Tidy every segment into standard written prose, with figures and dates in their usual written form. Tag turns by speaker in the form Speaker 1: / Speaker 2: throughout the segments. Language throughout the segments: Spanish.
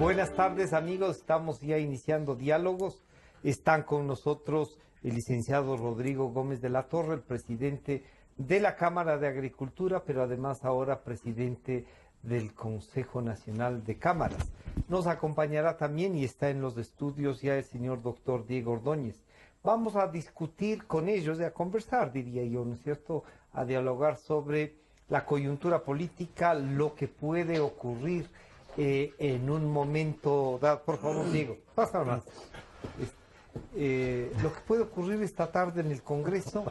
Speaker 1: Buenas tardes, amigos. Estamos ya iniciando diálogos. Están con nosotros el licenciado Rodrigo Gómez de la Torre, el presidente de la Cámara de Agricultura, pero además ahora presidente del Consejo Nacional de Cámaras. Nos acompañará también y está en los estudios ya el señor doctor Diego Ordóñez. Vamos a discutir con ellos y a conversar, diría yo, ¿no es cierto?, a dialogar sobre la coyuntura política, lo que puede ocurrir en un momento dado. Por favor, Diego, pasa más. Lo que puede ocurrir esta tarde en el Congreso,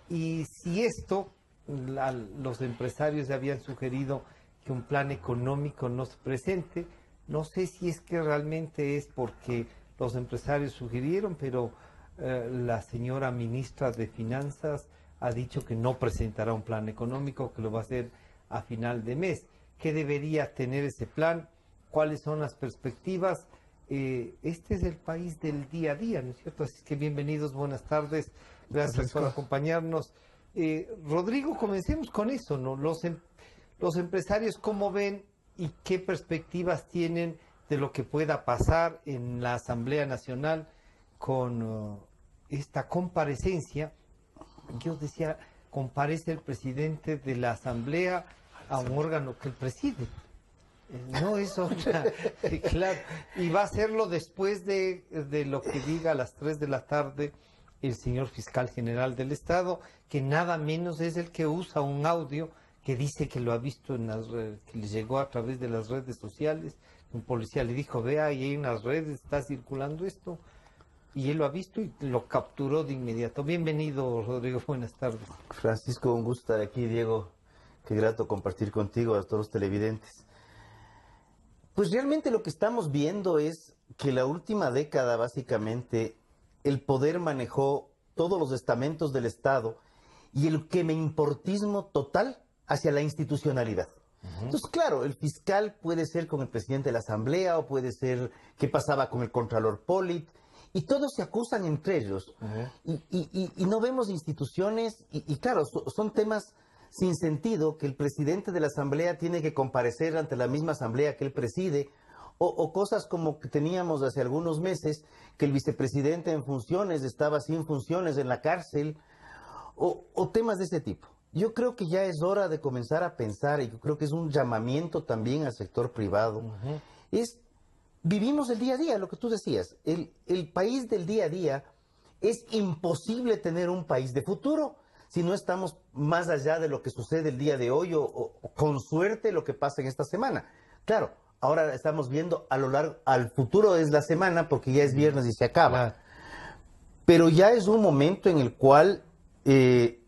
Speaker 1: y si esto, los empresarios ya habían sugerido que un plan económico no se presente. No sé si es que realmente es porque los empresarios sugirieron, pero la señora ministra de Finanzas ha dicho que no presentará un plan económico, que lo va a hacer a final de mes. ¿Qué debería tener ese plan? ¿Cuáles son las perspectivas? Este es el país del día a día, ¿no es cierto? Así que bienvenidos, buenas tardes, gracias por acompañarnos. Rodrigo, comencemos con eso, ¿no? Los empresarios, ¿cómo ven y qué perspectivas tienen de lo que pueda pasar en la Asamblea Nacional con esta comparecencia? Yo decía, comparece el presidente de la Asamblea a un órgano que él preside. No es otra, claro. Y va a hacerlo después de lo que diga a las 3 de la tarde el señor fiscal general del Estado, que nada menos es el que usa un audio que dice que lo ha visto en las redes, que le llegó a través de las redes sociales. Un policía le dijo, vea, ahí en las redes está circulando esto. Y él lo ha visto y lo capturó de inmediato. Bienvenido, Rodrigo, buenas tardes.
Speaker 2: Francisco, un gusto estar aquí, Diego. Qué grato compartir contigo, a todos los televidentes. Pues realmente lo que estamos viendo es que la última década, básicamente, el poder manejó todos los estamentos del Estado y el quemeimportismo total hacia la institucionalidad. Entonces, claro, el fiscal puede ser con el presidente de la Asamblea o puede ser qué pasaba con el Contralor Polit, y todos se acusan entre ellos. Y no vemos instituciones, y claro, son temas sin sentido, que el presidente de la Asamblea tiene que comparecer ante la misma Asamblea que él preside, o cosas como que teníamos hace algunos meses, que el vicepresidente en funciones estaba sin funciones en la cárcel, o temas de ese tipo. Yo creo que ya es hora de comenzar a pensar, y yo creo que es un llamamiento también al sector privado, vivimos el día a día, lo que tú decías, el país del día a día. Es imposible tener un país de futuro si no estamos más allá de lo que sucede el día de hoy o con suerte lo que pasa en esta semana. Claro, ahora estamos viendo al futuro es la semana porque ya es viernes y se acaba. Claro. Pero ya es un momento en el cual el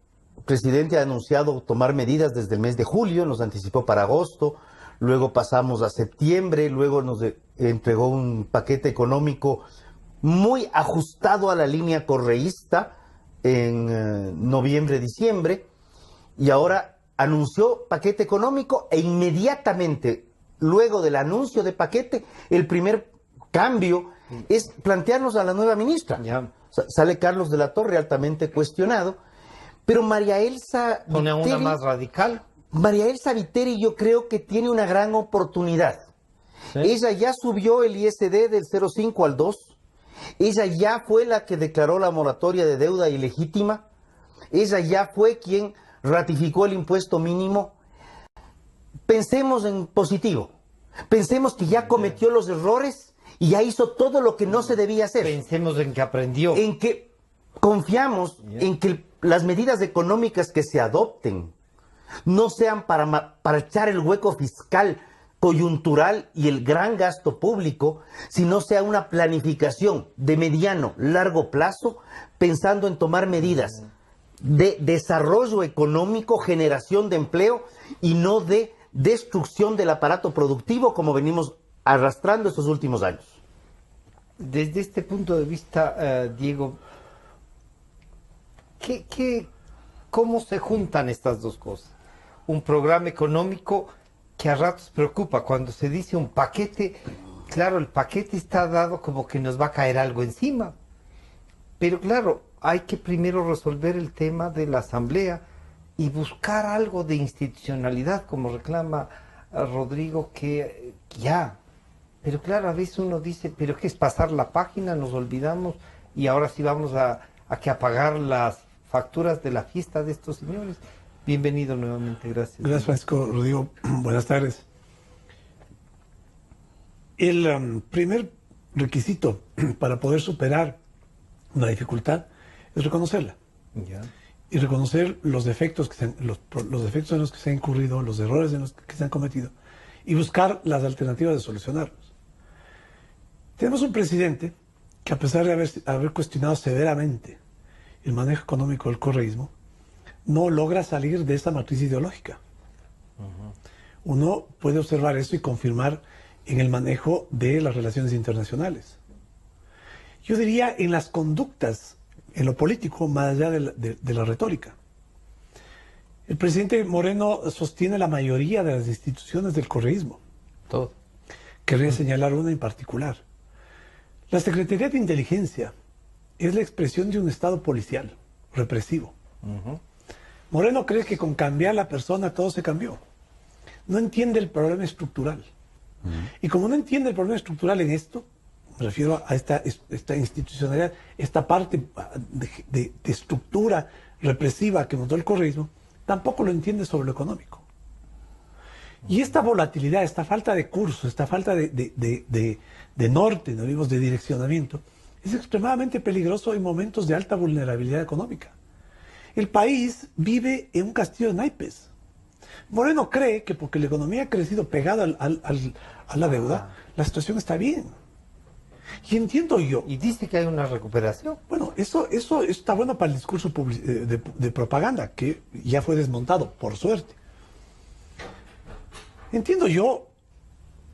Speaker 2: presidente ha anunciado tomar medidas desde el mes de julio, nos anticipó para agosto, luego pasamos a septiembre, luego nos entregó un paquete económico muy ajustado a la línea correísta en noviembre, diciembre, y ahora anunció paquete económico e inmediatamente, luego del anuncio de paquete, el primer cambio es plantearnos a la nueva ministra. Sale Carlos de la Torre, altamente cuestionado, pero María Elsa
Speaker 1: Viteri, una más radical.
Speaker 2: María Elsa Viteri yo creo que tiene una gran oportunidad. ¿Sí? Ella ya subió el ISD del 0,5 al 2. Ella ya fue la que declaró la moratoria de deuda ilegítima. Ella ya fue quien ratificó el impuesto mínimo. Pensemos en positivo. Pensemos que ya cometió los errores y ya hizo todo lo que no se debía hacer.
Speaker 1: Pensemos en que aprendió.
Speaker 2: En que confiamos en que las medidas económicas que se adopten no sean para echar el hueco fiscal coyuntural y el gran gasto público, sino sea una planificación de mediano, largo plazo, pensando en tomar medidas de desarrollo económico, generación de empleo y no de destrucción del aparato productivo como venimos arrastrando estos últimos años.
Speaker 1: Desde este punto de vista, Diego, ¿cómo se juntan estas dos cosas? Un programa económico que a ratos preocupa. Cuando se dice un paquete, claro, el paquete está dado como que nos va a caer algo encima. Pero claro, hay que primero resolver el tema de la Asamblea y buscar algo de institucionalidad, como reclama Rodrigo, que ya Pero claro, a veces uno dice, pero ¿qué es pasar la página? Nos olvidamos y ahora sí vamos a pagar las facturas de la fiesta de estos señores. Bienvenido nuevamente, gracias.
Speaker 3: Gracias, Francisco. Rodrigo, buenas tardes. El primer requisito para poder superar una dificultad es reconocerla.
Speaker 1: Ya.
Speaker 3: Y reconocer los defectos, los defectos en los que se ha incurrido, los errores en los que se han cometido, y buscar las alternativas de solucionarlos. Tenemos un presidente que, a pesar de haber cuestionado severamente el manejo económico del correísmo, no logra salir de esa matriz ideológica. Uno puede observar eso y confirmar en el manejo de las relaciones internacionales. Yo diría en las conductas, en lo político, más allá de la retórica. El presidente Moreno sostiene la mayoría de las instituciones del correísmo.
Speaker 1: Todo.
Speaker 3: Querría señalar una en particular. La Secretaría de Inteligencia es la expresión de un Estado policial, represivo. Moreno cree que con cambiar la persona todo se cambió. No entiende el problema estructural. Y como no entiende el problema estructural en esto, me refiero a esta institucionalidad, esta parte de estructura represiva que montó el correísmo, tampoco lo entiende sobre lo económico. Y esta volatilidad, esta falta de curso, esta falta de norte, ¿no? Digamos, de direccionamiento, es extremadamente peligroso en momentos de alta vulnerabilidad económica. El país vive en un castillo de naipes. Moreno cree que porque la economía ha crecido pegada a la deuda, la situación está bien. Y entiendo yo.
Speaker 1: Y dice que hay una recuperación.
Speaker 3: Bueno, eso está bueno para el discurso de propaganda, que ya fue desmontado, por suerte. Entiendo yo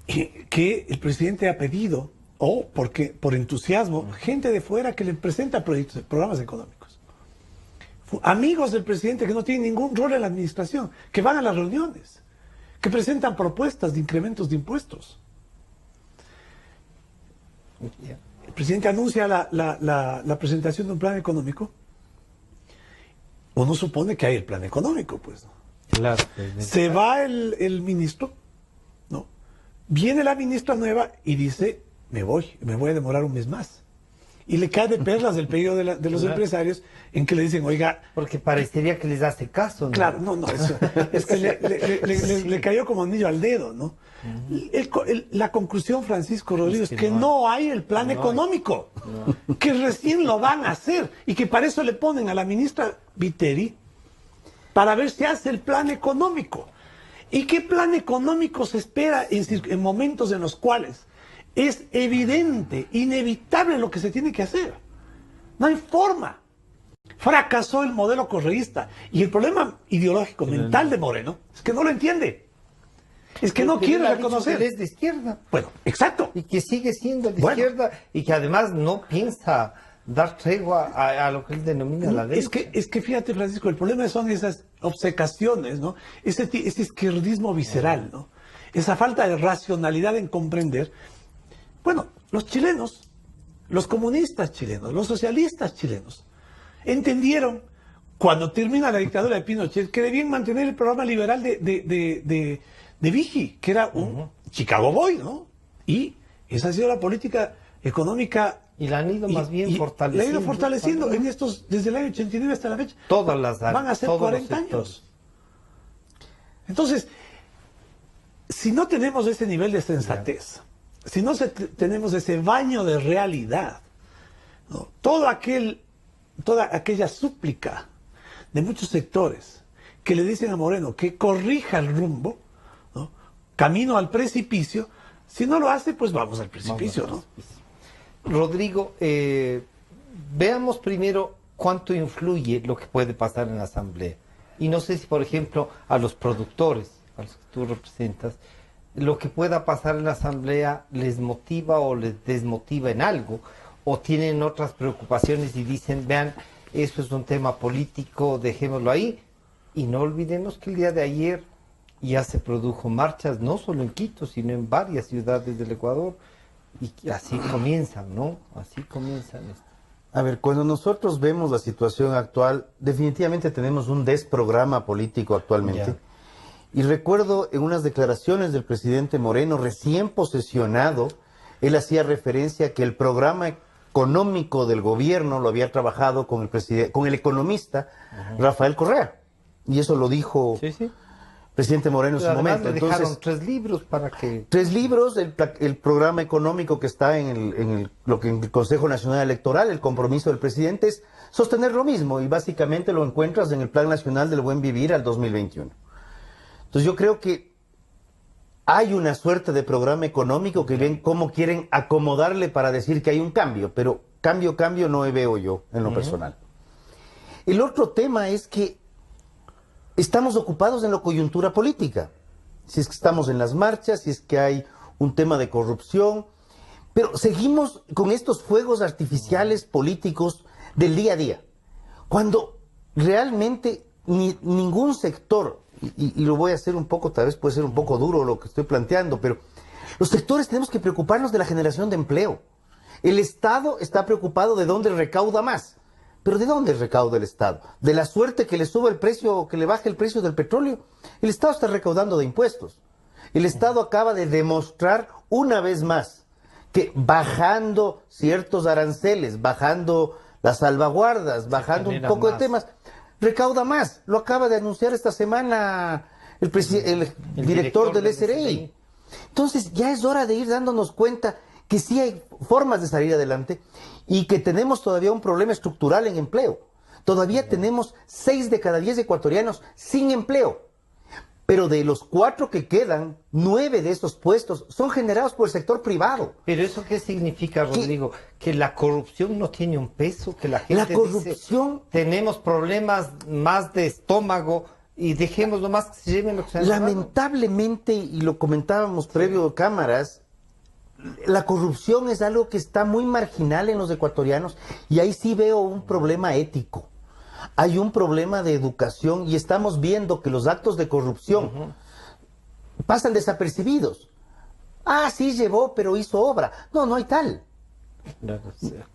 Speaker 3: que el presidente ha pedido, o porque por entusiasmo, gente de fuera que le presenta programas económicos. Amigos del presidente que no tienen ningún rol en la administración, que van a las reuniones, que presentan propuestas de incrementos de impuestos. El presidente anuncia la presentación de un plan económico. Uno supone que hay el plan económico, pues.
Speaker 1: Claro.
Speaker 3: Se va el ministro, ¿no? Viene la ministra nueva y dice, me voy a demorar un mes más. Y le cae de perlas del pedido de los empresarios en que le dicen, oiga...
Speaker 1: Porque parecería que les hace caso, ¿no?
Speaker 3: Claro, no, es que le cayó como anillo al dedo, ¿no? La conclusión, Francisco Rodríguez, es que no hay el plan económico, que recién lo van a hacer y que para eso le ponen a la ministra Viteri para ver si hace el plan económico. ¿Y qué plan económico se espera en momentos en los cuales es evidente, inevitable lo que se tiene que hacer? No hay forma. Fracasó el modelo correísta. Y el problema ideológico, mental de Moreno, es que no lo entiende. Es que no quiere reconocer.
Speaker 1: Que él es de izquierda.
Speaker 3: Bueno, exacto.
Speaker 1: Y que sigue siendo de izquierda y que además no piensa dar tregua a lo que él denomina la derecha.
Speaker 3: Es que fíjate, Francisco, el problema son esas obcecaciones, ¿no? Ese izquierdismo visceral, ¿no? Esa falta de racionalidad en comprender. Bueno, los chilenos, los comunistas chilenos, los socialistas chilenos, entendieron cuando termina la dictadura de Pinochet que debían mantener el programa liberal de Vigí, que era un Chicago Boy, ¿no? Y esa ha sido la política económica.
Speaker 1: Y la han ido más bien fortaleciendo.
Speaker 3: La han ido fortaleciendo en estos, desde el año 89 hasta la fecha.
Speaker 1: Todas las áreas.
Speaker 3: Van a ser 40 años. Entonces, si no tenemos ese nivel de sensatez, si no tenemos ese baño de realidad, ¿no? Toda aquella súplica de muchos sectores que le dicen a Moreno que corrija el rumbo, ¿no? Camino al precipicio, si no lo hace, pues vamos al precipicio, ¿no?
Speaker 1: Rodrigo, veamos primero cuánto influye lo que puede pasar en la Asamblea. Y no sé si, por ejemplo, a los productores, a los que tú representas, lo que pueda pasar en la Asamblea les motiva o les desmotiva en algo, o tienen otras preocupaciones y dicen, vean, eso es un tema político, dejémoslo ahí. Y no olvidemos que el día de ayer ya se produjo marchas, no solo en Quito, sino en varias ciudades del Ecuador. Y así comienzan, ¿no? Así comienzan esto.
Speaker 2: A ver, cuando nosotros vemos la situación actual, definitivamente tenemos un desprograma político actualmente. Y recuerdo en unas declaraciones del presidente Moreno, recién posesionado, él hacía referencia a que el programa económico del gobierno lo había trabajado con el economista Rafael Correa. Y eso lo dijo el presidente Moreno en su momento.
Speaker 1: Le dejaron 3 libros para que...
Speaker 2: 3 libros, el programa económico que está en el Consejo Nacional Electoral, el compromiso del presidente es sostener lo mismo, y básicamente lo encuentras en el Plan Nacional del Buen Vivir al 2021. Entonces yo creo que hay una suerte de programa económico que ven cómo quieren acomodarle para decir que hay un cambio, pero cambio no veo yo en lo personal. El otro tema es que estamos ocupados en la coyuntura política. Si es que estamos en las marchas, si es que hay un tema de corrupción, pero seguimos con estos fuegos artificiales políticos del día a día, cuando realmente ningún sector, y lo voy a hacer un poco, tal vez puede ser un poco duro lo que estoy planteando, pero los sectores tenemos que preocuparnos de la generación de empleo. El Estado está preocupado de dónde recauda más. ¿Pero de dónde recauda el Estado? ¿De la suerte que le suba el precio, que le baje el precio del petróleo? El Estado está recaudando de impuestos. El Estado acaba de demostrar una vez más que bajando ciertos aranceles, bajando las salvaguardas, bajando un poco de temas, recauda más. Lo acaba de anunciar esta semana el director del SRI. Entonces ya es hora de ir dándonos cuenta que sí hay formas de salir adelante y que tenemos todavía un problema estructural en empleo. Todavía tenemos 6 de cada 10 ecuatorianos sin empleo. Pero de los 4 que quedan, 9 de esos puestos son generados por el sector privado.
Speaker 1: ¿Pero eso qué significa, Rodrigo? ¿Que la corrupción no tiene un peso? ¿Que la gente
Speaker 2: corrupción
Speaker 1: dice, tenemos problemas más de estómago y dejemos nomás que se lleven lo que se han llevado?
Speaker 2: Lamentablemente, y lo comentábamos previo a cámaras, la corrupción es algo que está muy marginal en los ecuatorianos, y ahí sí veo un problema ético. Hay un problema de educación y estamos viendo que los actos de corrupción pasan desapercibidos. Ah, sí llevó, pero hizo obra. No, no hay tal.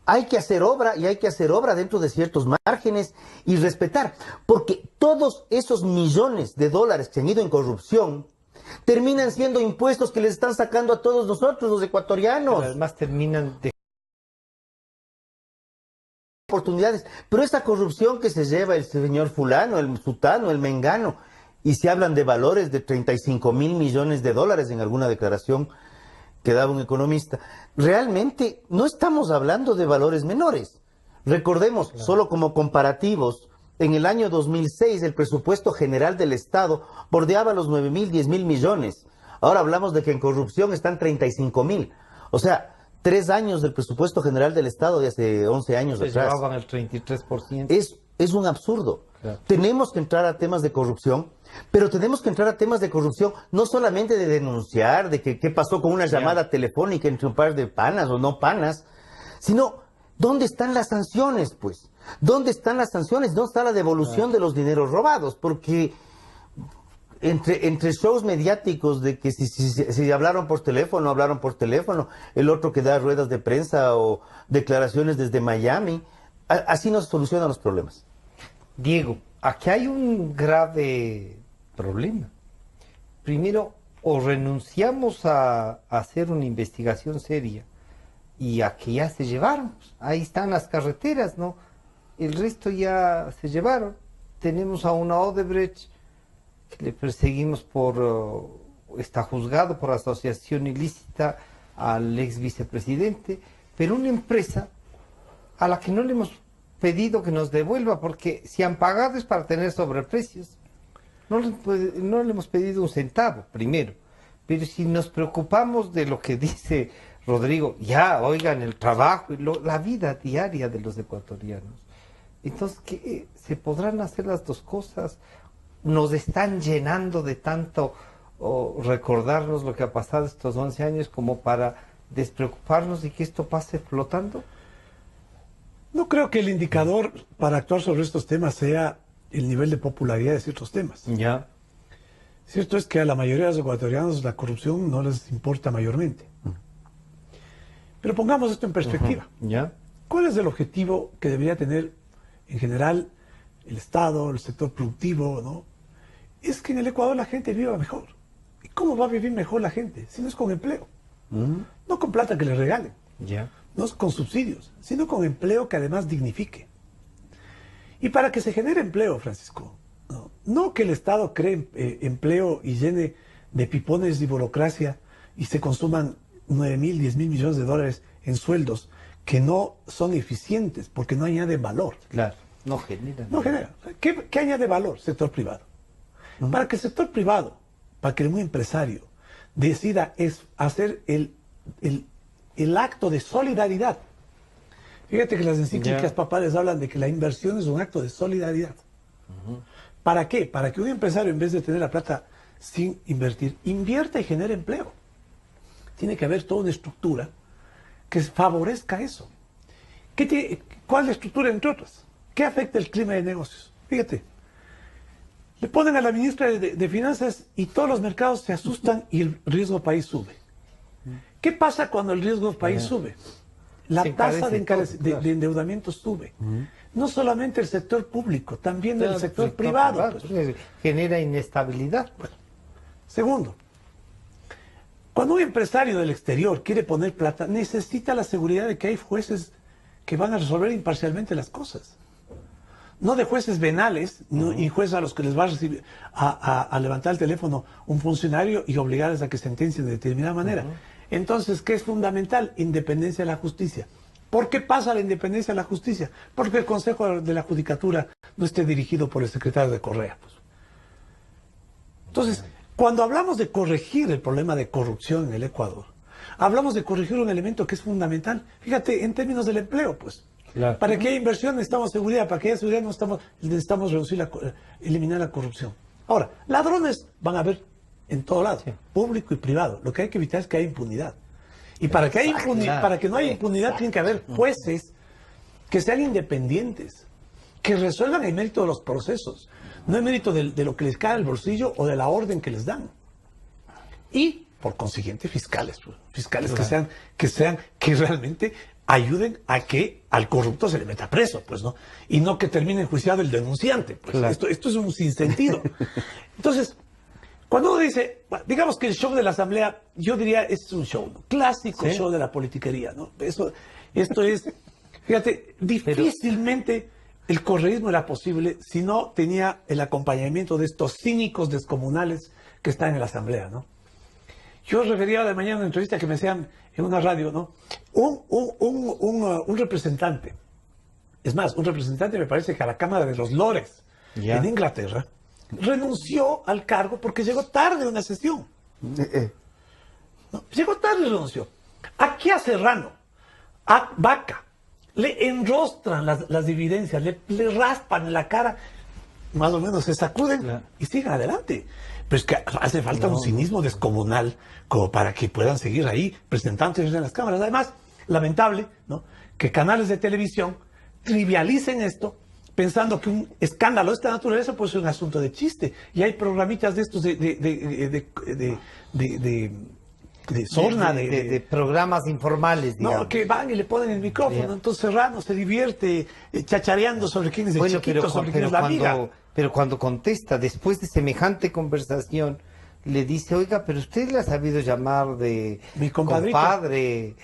Speaker 2: Hay que hacer obra, y hay que hacer obra dentro de ciertos márgenes y respetar, porque todos esos millones de dólares que han ido en corrupción terminan siendo impuestos que les están sacando a todos nosotros, los ecuatorianos.
Speaker 1: Pero además terminan de
Speaker 2: oportunidades. Pero esta corrupción que se lleva el señor fulano, el sutano, el mengano, y se hablan de valores de 35.000 millones de dólares en alguna declaración que daba un economista, realmente no estamos hablando de valores menores. Recordemos, solo como comparativos, en el año 2006 el presupuesto general del Estado bordeaba los 9.000, 10.000 millones. Ahora hablamos de que en corrupción están 35.000. O sea, 3 años del presupuesto general del Estado de hace 11 años
Speaker 1: se
Speaker 2: atrás.
Speaker 1: llevaban el 33%.
Speaker 2: Es un absurdo.
Speaker 1: Claro.
Speaker 2: Tenemos que entrar a temas de corrupción, pero tenemos que entrar a temas de corrupción no solamente de denunciar, de que qué pasó con una llamada telefónica entre un par de panas o no panas, sino ¿dónde están las sanciones, pues? ¿Dónde están las sanciones? ¿Dónde está la devolución de los dineros robados? Porque entre shows mediáticos de que si hablaron por teléfono, el otro que da ruedas de prensa o declaraciones desde Miami, así no se solucionan los problemas.
Speaker 1: Diego, aquí hay un grave problema. Primero, o renunciamos a hacer una investigación seria y a que ya se llevaron. Ahí están las carreteras, ¿no? El resto ya se llevaron. Tenemos a una Odebrecht que le perseguimos está juzgado por asociación ilícita al ex vicepresidente, pero una empresa a la que no le hemos pedido que nos devuelva, porque si han pagado es para tener sobreprecios. No le hemos pedido un centavo, primero. Pero si nos preocupamos de lo que dice Rodrigo, ya, oigan, el trabajo, la vida diaria de los ecuatorianos. Entonces, ¿qué? ¿Se podrán hacer las dos cosas? Nos están llenando de tanto recordarnos lo que ha pasado estos 11 años como para despreocuparnos y que esto pase flotando.
Speaker 3: No creo que el indicador para actuar sobre estos temas sea el nivel de popularidad de ciertos temas.
Speaker 1: Ya.
Speaker 3: Cierto es que a la mayoría de los ecuatorianos la corrupción no les importa mayormente. Pero pongamos esto en perspectiva.
Speaker 1: Ya.
Speaker 3: ¿Cuál es el objetivo que debería tener en general el Estado, el sector productivo, ¿no? es que en el Ecuador la gente viva mejor. ¿Y cómo va a vivir mejor la gente? Si no es con empleo. No con plata que le regalen.
Speaker 1: Ya.
Speaker 3: No es con subsidios, sino con empleo que además dignifique. Y para que se genere empleo, Francisco, no que el Estado cree empleo y llene de pipones y burocracia y se consuman 9.000, 10.000 millones de dólares en sueldos que no son eficientes porque no añaden valor.
Speaker 1: Claro, no genera.
Speaker 3: No genera. ¿Qué añade valor? Sector privado. Para que el sector privado, para que un empresario decida hacer el acto de solidaridad. Fíjate que las encíclicas papales hablan de que la inversión es un acto de solidaridad. ¿Para qué? Para que un empresario, en vez de tener la plata sin invertir, invierta y genere empleo. Tiene que haber toda una estructura que favorezca eso. ¿Cuál es la estructura, entre otras? ¿Qué afecta el clima de negocios? Fíjate, le ponen a la ministra de Finanzas y todos los mercados se asustan y el riesgo país sube. ¿Qué pasa cuando el riesgo país sube? La tasa de endeudamiento sube. No solamente el sector público, también el sector privado.
Speaker 1: Pues. Genera inestabilidad.
Speaker 3: Bueno. Segundo, cuando un empresario del exterior quiere poner plata, necesita la seguridad de que hay jueces que van a resolver imparcialmente las cosas. No de jueces venales, y jueces a los que les va a recibir a levantar el teléfono un funcionario y obligarles a que sentencien de determinada manera. Entonces, ¿qué es fundamental? Independencia de la justicia. ¿Por qué pasa la independencia de la justicia? Porque el Consejo de la Judicatura no esté dirigido por el secretario de Correa. Pues. Entonces, cuando hablamos de corregir el problema de corrupción en el Ecuador, hablamos de corregir un elemento que es fundamental. Fíjate, en términos del empleo, pues. Claro. Para que haya inversión necesitamos seguridad, para que haya seguridad necesitamos eliminar la corrupción. Ahora, ladrones van a haber en todo lado, público y privado. Lo que hay que evitar es que haya impunidad. Y para que no haya impunidad tienen que haber jueces que sean independientes, que resuelvan el mérito de los procesos, no el mérito de lo que les cae al bolsillo o de la orden que les dan. Y, por consiguiente, fiscales que realmente ayuden a que al corrupto se le meta preso, pues, ¿no? Y no que termine enjuiciado el denunciante. Pues, esto es un sinsentido. Entonces, cuando uno dice, digamos que el show de la Asamblea, yo diría, es un show, ¿no? Clásico show de la politiquería, ¿no? Esto es, fíjate, difícilmente el correísmo era posible si no tenía el acompañamiento de estos cínicos descomunales que están en la Asamblea, ¿no? Yo refería de mañana en una entrevista que me hacían en una radio, ¿no? Un representante, es más, un representante me parece que a la Cámara de los Lores en Inglaterra, renunció al cargo porque llegó tarde a una sesión. No, llegó tarde y renunció. Aquí a Serrano, a Vaca, le enrostran las evidencias, le raspan en la cara, más o menos se sacuden y siguen adelante. Pero es que hace falta un cinismo descomunal como para que puedan seguir ahí presentándose en las cámaras. Además, lamentable, ¿no?, que canales de televisión trivialicen esto pensando que un escándalo de esta naturaleza puede ser un asunto de chiste. Y hay programitas de estos
Speaker 1: de programas informales, digamos.
Speaker 3: No, que van y le ponen el micrófono, entonces Serrano se divierte chachareando sobre quién es el chiquito, sobre quién es la amiga.
Speaker 1: Pero cuando contesta, después de semejante conversación, le dice, oiga, pero usted le ha sabido llamar de
Speaker 3: mi
Speaker 1: compadre,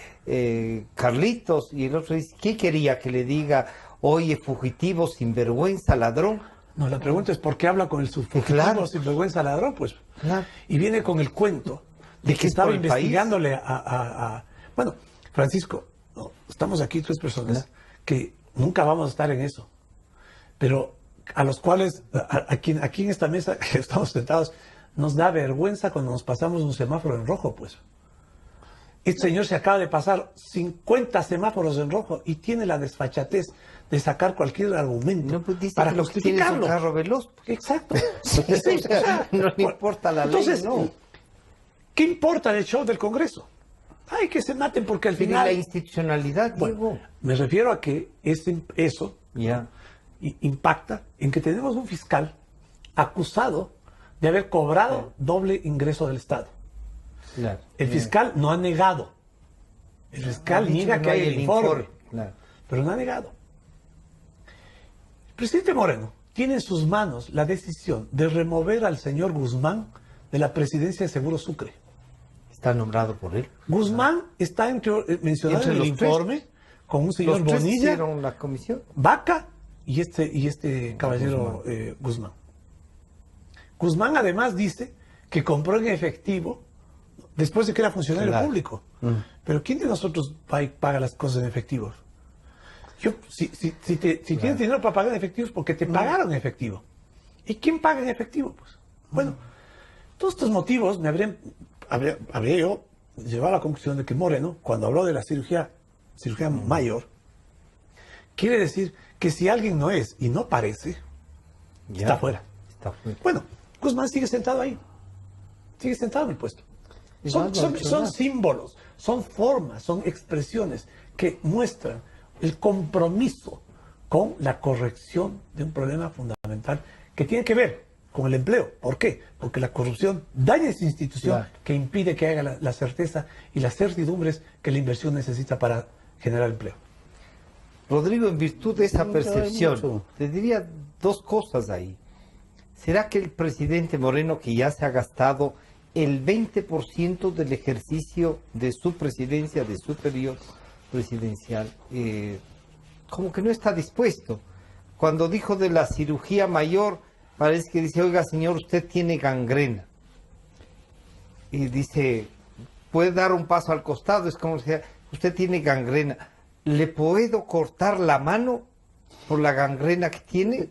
Speaker 1: Carlitos, y el otro dice, ¿qué quería que le diga? Oye, fugitivo, sinvergüenza, ladrón.
Speaker 3: No, la pregunta es ¿por qué habla con el fugitivo, sinvergüenza, ladrón? Pues, y viene con el cuento de que estaba investigándole Bueno, Francisco, estamos aquí tres personas que nunca vamos a estar en eso, pero a los cuales, aquí en esta mesa que estamos sentados, nos da vergüenza cuando nos pasamos un semáforo en rojo, pues. Este señor se acaba de pasar 50 semáforos en rojo y tiene la desfachatez de sacar cualquier argumento para justificarlo.
Speaker 1: Un carro veloz.
Speaker 3: Exacto.
Speaker 1: No le importa la ley.
Speaker 3: Entonces, ¿qué importa el show del Congreso? Ay, que se maten porque al final...
Speaker 1: la institucionalidad, Diego.
Speaker 3: Me refiero a que eso impacta en que tenemos un fiscal acusado de haber cobrado doble ingreso del Estado. El fiscal no ha negado. El fiscal niega que hay el informe. Pero no ha negado. El presidente Moreno tiene en sus manos la decisión de remover al señor Guzmán de la presidencia de Seguro Sucre.
Speaker 1: Está nombrado por él.
Speaker 3: Guzmán está mencionado
Speaker 1: Entre
Speaker 3: en el
Speaker 1: los tres.
Speaker 3: informe con un señor
Speaker 1: Los tres
Speaker 3: Bonilla,
Speaker 1: hicieron la comisión.
Speaker 3: Vaca y este caballero Guzmán. Guzmán además dice que compró en efectivo después de que era funcionario
Speaker 1: Claro.
Speaker 3: público. Pero ¿quién de nosotros va y paga las cosas en efectivo? Si tienes dinero para pagar en efectivo es porque te pagaron en efectivo. ¿Y quién paga en efectivo? Pues, bueno, todos estos motivos me habría yo llevado a la conclusión de que Moreno, cuando habló de la cirugía mayor, quiere decir que si alguien no es y no parece,
Speaker 1: Ya.
Speaker 3: está fuera.
Speaker 1: Está fuera.
Speaker 3: Bueno, Guzmán sigue sentado ahí. Sigue sentado en el puesto.
Speaker 1: Igual no ha hecho
Speaker 3: Son
Speaker 1: nada.
Speaker 3: símbolos, son formas, son expresiones que muestran el compromiso con la corrección de un problema fundamental que tiene que ver con el empleo. ¿Por qué? Porque la corrupción daña esa institución
Speaker 1: Claro.
Speaker 3: que impide que haga la certeza y las certidumbres que la inversión necesita para generar empleo.
Speaker 1: Rodrigo, en virtud de esa
Speaker 2: Sí, no hay
Speaker 1: percepción,
Speaker 2: mucho.
Speaker 1: te diría dos cosas ahí. ¿Será que el presidente Moreno, que ya se ha gastado el 20% del ejercicio de su presidencia, de su periodo presidencial, como que no está dispuesto? Cuando dijo de la cirugía mayor, parece que dice, oiga señor, usted tiene gangrena. Y dice, puede dar un paso al costado, es como si usted tiene gangrena. ¿Le puedo cortar la mano por la gangrena que tiene?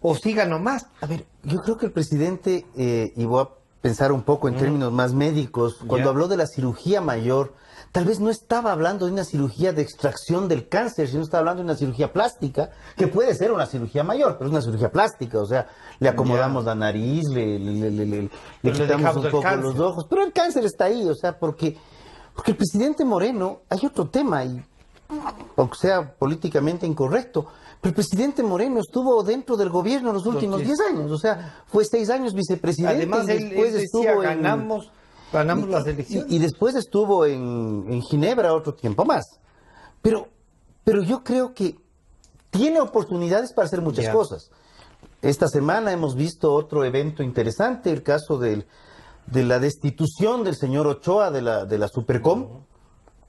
Speaker 1: ¿O siga nomás?
Speaker 2: A ver, yo creo que el presidente, y voy a pensar un poco en términos más médicos, cuando
Speaker 1: Ya.
Speaker 2: habló de la cirugía mayor, tal vez no estaba hablando de una cirugía de extracción del cáncer, sino estaba hablando de una cirugía plástica, que puede ser una cirugía mayor, pero es una cirugía plástica, o sea, le acomodamos la nariz, le
Speaker 1: Pero le
Speaker 2: quitamos
Speaker 1: dejamos
Speaker 2: un
Speaker 1: el
Speaker 2: poco
Speaker 1: cáncer.
Speaker 2: los ojos, pero el cáncer está ahí, o sea, porque el presidente Moreno, hay otro tema, y aunque sea políticamente incorrecto, pero el presidente Moreno estuvo dentro del gobierno los últimos 10 años, o sea, fue 6 años vicepresidente.
Speaker 1: Además,
Speaker 2: y
Speaker 1: él
Speaker 2: después
Speaker 1: decía,
Speaker 2: estuvo
Speaker 1: ganamos las elecciones.
Speaker 2: y después estuvo en Ginebra otro tiempo más. Pero yo creo que tiene oportunidades para hacer muchas
Speaker 1: Ya.
Speaker 2: cosas. Esta semana hemos visto otro evento interesante, el caso de la destitución del señor Ochoa de la Supercom.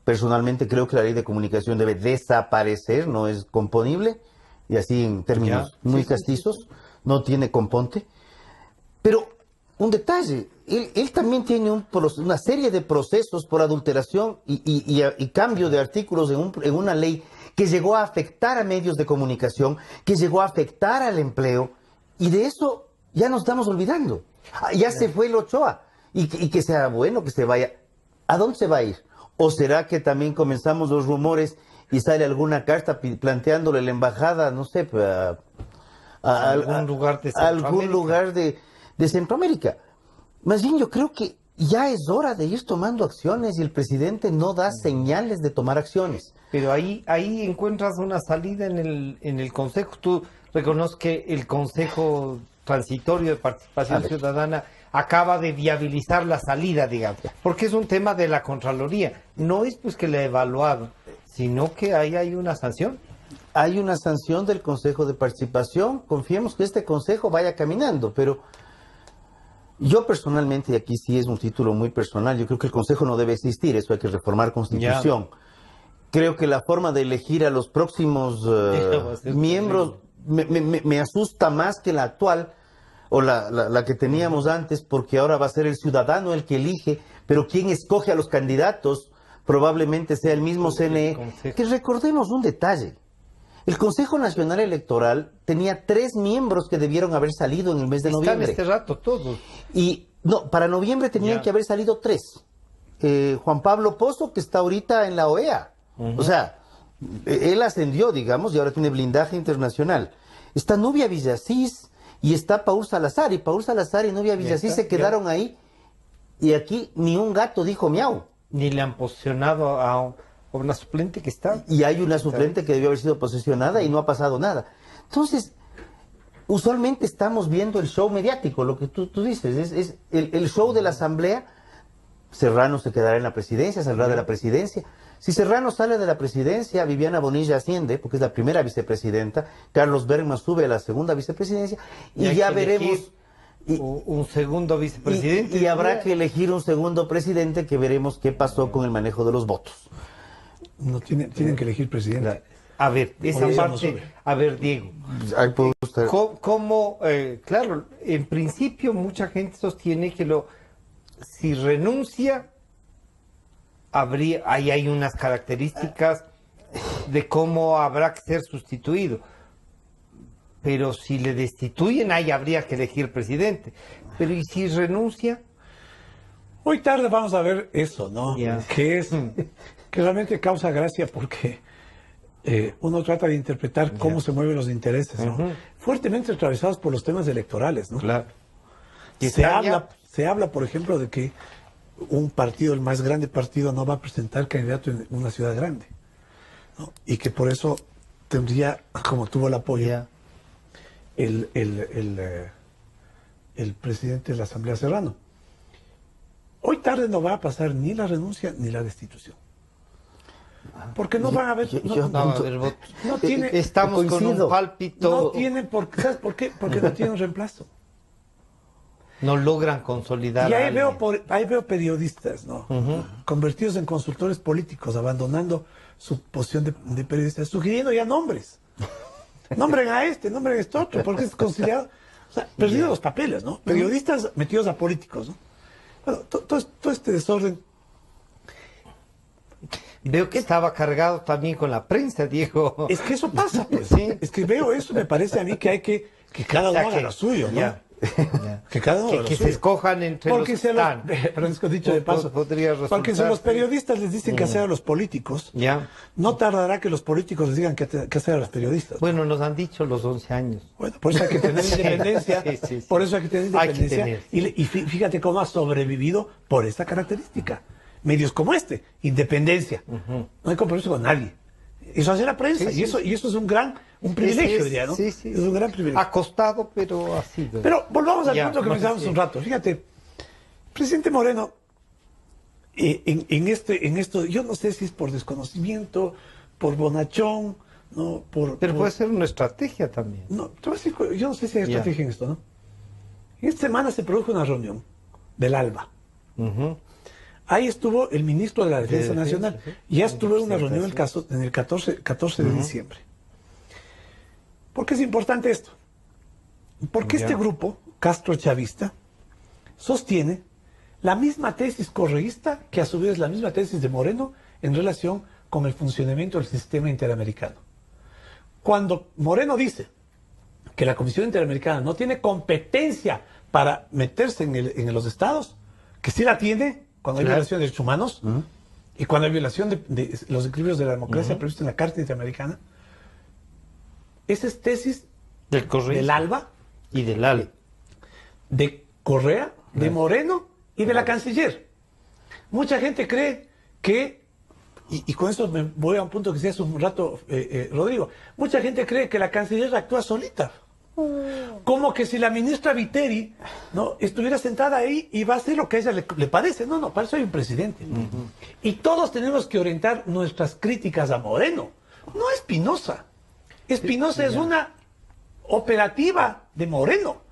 Speaker 2: Personalmente creo que la ley de comunicación debe desaparecer, no es componible, y así en términos
Speaker 1: Ya.
Speaker 2: muy
Speaker 1: Sí, sí,
Speaker 2: castizos, no tiene componte. Pero un detalle, él también tiene una serie de procesos por adulteración y cambio de artículos en una ley que llegó a afectar a medios de comunicación, que llegó a afectar al empleo, y de eso ya nos estamos olvidando. Ya se fue el Ochoa, y que sea bueno que se vaya. ¿A dónde se va a ir? ¿O será que también comenzamos los rumores y sale alguna carta planteándole a la embajada, no sé,
Speaker 1: Algún lugar de
Speaker 2: a algún
Speaker 1: Centroamérica?
Speaker 2: lugar de Centroamérica? Más bien yo creo que ya es hora de ir tomando acciones y el presidente no da señales de tomar acciones.
Speaker 1: Pero ahí encuentras una salida en el Consejo. Tú reconoces que el Consejo Transitorio de Participación Ciudadana acaba de viabilizar la salida, digamos, porque es un tema de la Contraloría. No es pues que le ha evaluado, sino que ahí hay una sanción.
Speaker 2: Hay una sanción del Consejo de Participación, confiemos que este Consejo vaya caminando, pero yo personalmente, y aquí sí es un título muy personal, yo creo que el Consejo no debe existir, eso hay que reformar Constitución. Creo que la forma de elegir a los próximos
Speaker 1: Va a ser
Speaker 2: miembros me asusta más que la actual, o la que teníamos antes, porque ahora va a ser el ciudadano el que elige, pero quien escoge a los candidatos probablemente sea el mismo CNE.
Speaker 1: Consejo.
Speaker 2: Que recordemos un detalle. El Consejo Nacional Electoral tenía 3 miembros que debieron haber salido en el mes de
Speaker 1: Están
Speaker 2: noviembre.
Speaker 1: este rato todos.
Speaker 2: Y no, para noviembre tenían
Speaker 1: Ya.
Speaker 2: que haber salido 3. Juan Pablo Pozo, que está ahorita en la OEA. O sea, él ascendió, digamos, y ahora tiene blindaje internacional. Está Nubia Villasís y está Paul Salazar. Y Paul Salazar y Nubia Villasís
Speaker 1: está,
Speaker 2: se quedaron ahí. Y aquí ni un gato dijo miau.
Speaker 1: Ni le han posicionado a una suplente que está.
Speaker 2: Y hay una suplente que debió haber sido posesionada y no ha pasado nada. Entonces, usualmente estamos viendo el show mediático, lo que tú dices, es el show de la Asamblea. Serrano se quedará en la presidencia, saldrá de la presidencia. Si Serrano sale de la presidencia, Viviana Bonilla asciende, porque es la primera vicepresidenta, Carlos Bergman sube a la segunda vicepresidencia, y ya veremos...
Speaker 1: un segundo vicepresidente.
Speaker 2: Y habrá que elegir un segundo presidente, que veremos qué pasó con el manejo de los votos.
Speaker 3: No tienen que elegir presidente.
Speaker 1: A ver, esa
Speaker 3: Bonilla no
Speaker 1: parte,
Speaker 3: sube.
Speaker 1: a ver, Diego,
Speaker 2: Ahí puede usted-
Speaker 1: claro, en principio mucha gente sostiene que si renuncia, ahí hay unas características de cómo habrá que ser sustituido. Pero si le destituyen, ahí habría que elegir presidente. Pero ¿y si renuncia?
Speaker 3: Hoy tarde vamos a ver eso, ¿no?
Speaker 1: Ya.
Speaker 3: Que realmente causa gracia porque uno trata de interpretar cómo se mueven los intereses, ¿no?
Speaker 1: Ujú.
Speaker 3: Fuertemente atravesados por los temas electorales, ¿no?
Speaker 1: Claro.
Speaker 3: Se habla, por ejemplo, de que un partido, el más grande partido, no va a presentar candidato en una ciudad grande, ¿no? Y que por eso tendría, como tuvo el apoyo,
Speaker 1: Ya.
Speaker 3: el presidente de la Asamblea Serrano. Hoy tarde no va a pasar ni la renuncia ni la destitución. Porque no van a haber...
Speaker 1: No va a haber votos.
Speaker 3: no tiene-
Speaker 1: Estamos con
Speaker 2: coincido.
Speaker 1: un pálpito.
Speaker 3: no tienen ¿sabes por qué? Porque no tienen reemplazo.
Speaker 1: No logran consolidar.
Speaker 3: Y
Speaker 1: a
Speaker 3: ahí
Speaker 1: alguien.
Speaker 3: ahí veo periodistas, ¿no? Convertidos en consultores políticos, abandonando su posición de periodistas, sugiriendo ya nombres. Nombren a este, nombren a este otro, porque es considerado... O sea, perdido los papeles, ¿no? Periodistas metidos a políticos, ¿no? Bueno, todo este desorden...
Speaker 1: Veo que estaba cargado también con la prensa, Diego.
Speaker 3: Es que eso pasa, pues.
Speaker 1: Sí.
Speaker 3: Es que veo eso, me parece a mí que hay que cada
Speaker 1: O
Speaker 3: uno
Speaker 1: sea,
Speaker 3: haga lo suyo, ¿no?
Speaker 1: ya.
Speaker 3: Que cada uno haga lo
Speaker 1: Que se
Speaker 3: suyo.
Speaker 1: escojan entre
Speaker 3: Porque
Speaker 1: los
Speaker 3: si
Speaker 1: que
Speaker 3: a los,
Speaker 1: están.
Speaker 3: Francisco, dicho de paso,
Speaker 1: Podría
Speaker 3: porque si
Speaker 1: resultar,
Speaker 3: los
Speaker 1: sí.
Speaker 3: periodistas les dicen qué hacer a los políticos,
Speaker 1: Ya.
Speaker 3: no tardará que los políticos les digan qué hacer a los periodistas.
Speaker 1: Bueno, nos han dicho los 11 años.
Speaker 3: Bueno, por eso hay que tener independencia.
Speaker 1: Sí, sí, sí.
Speaker 3: Por eso hay que tener
Speaker 1: Hay que
Speaker 3: independencia.
Speaker 1: tener.
Speaker 3: Y fíjate cómo ha sobrevivido por esa característica. Medios como este, independencia. No hay compromiso con nadie. Eso hace la prensa.
Speaker 1: Sí, sí,
Speaker 3: y eso es un privilegio, diría, ¿no?
Speaker 1: Sí, sí.
Speaker 3: Es un gran privilegio.
Speaker 1: Acostado, pero así.
Speaker 3: Pero volvamos al
Speaker 1: Ya,
Speaker 3: punto que
Speaker 1: no,
Speaker 3: mencionamos
Speaker 1: sí.
Speaker 3: un rato. Fíjate, presidente Moreno, en esto, yo no sé si es por desconocimiento, por bonachón, ¿no?
Speaker 1: Pero puede ser una estrategia también.
Speaker 3: No, te voy a decir, yo no sé si hay
Speaker 1: Ya.
Speaker 3: estrategia en esto, ¿no? En esta semana se produjo una reunión del ALBA.
Speaker 1: Ujú.
Speaker 3: Ahí estuvo el ministro de la Defensa
Speaker 1: Defensa,
Speaker 3: Nacional.
Speaker 1: sí.
Speaker 3: Ya estuvo en una reunión
Speaker 1: Representación.
Speaker 3: en el 14 de diciembre. ¿Por qué es importante esto? Porque
Speaker 1: Ya.
Speaker 3: este grupo, Castro Chavista, sostiene la misma tesis correísta que a su vez la misma tesis de Moreno en relación con el funcionamiento del sistema interamericano. Cuando Moreno dice que la Comisión Interamericana no tiene competencia para meterse en los estados, que sí la tiene cuando hay
Speaker 1: Claro.
Speaker 3: violación de derechos humanos y cuando hay violación de los equilibrios de la democracia previstos en la Carta Interamericana, esa es tesis
Speaker 1: Del correo.
Speaker 3: del ALBA,
Speaker 1: Y del ALE.
Speaker 3: de Correa, de Moreno y de la canciller. Mucha gente cree que, y con eso me voy a un punto que decía hace un rato Rodrigo, mucha gente cree que la canciller actúa solita. Como que si la ministra Viteri, ¿no?, estuviera sentada ahí y va a hacer lo que a ella le parece. No, para eso hay un presidente. Y todos tenemos que orientar nuestras críticas a Moreno, no a Espinosa. Espinosa es una operativa de Moreno.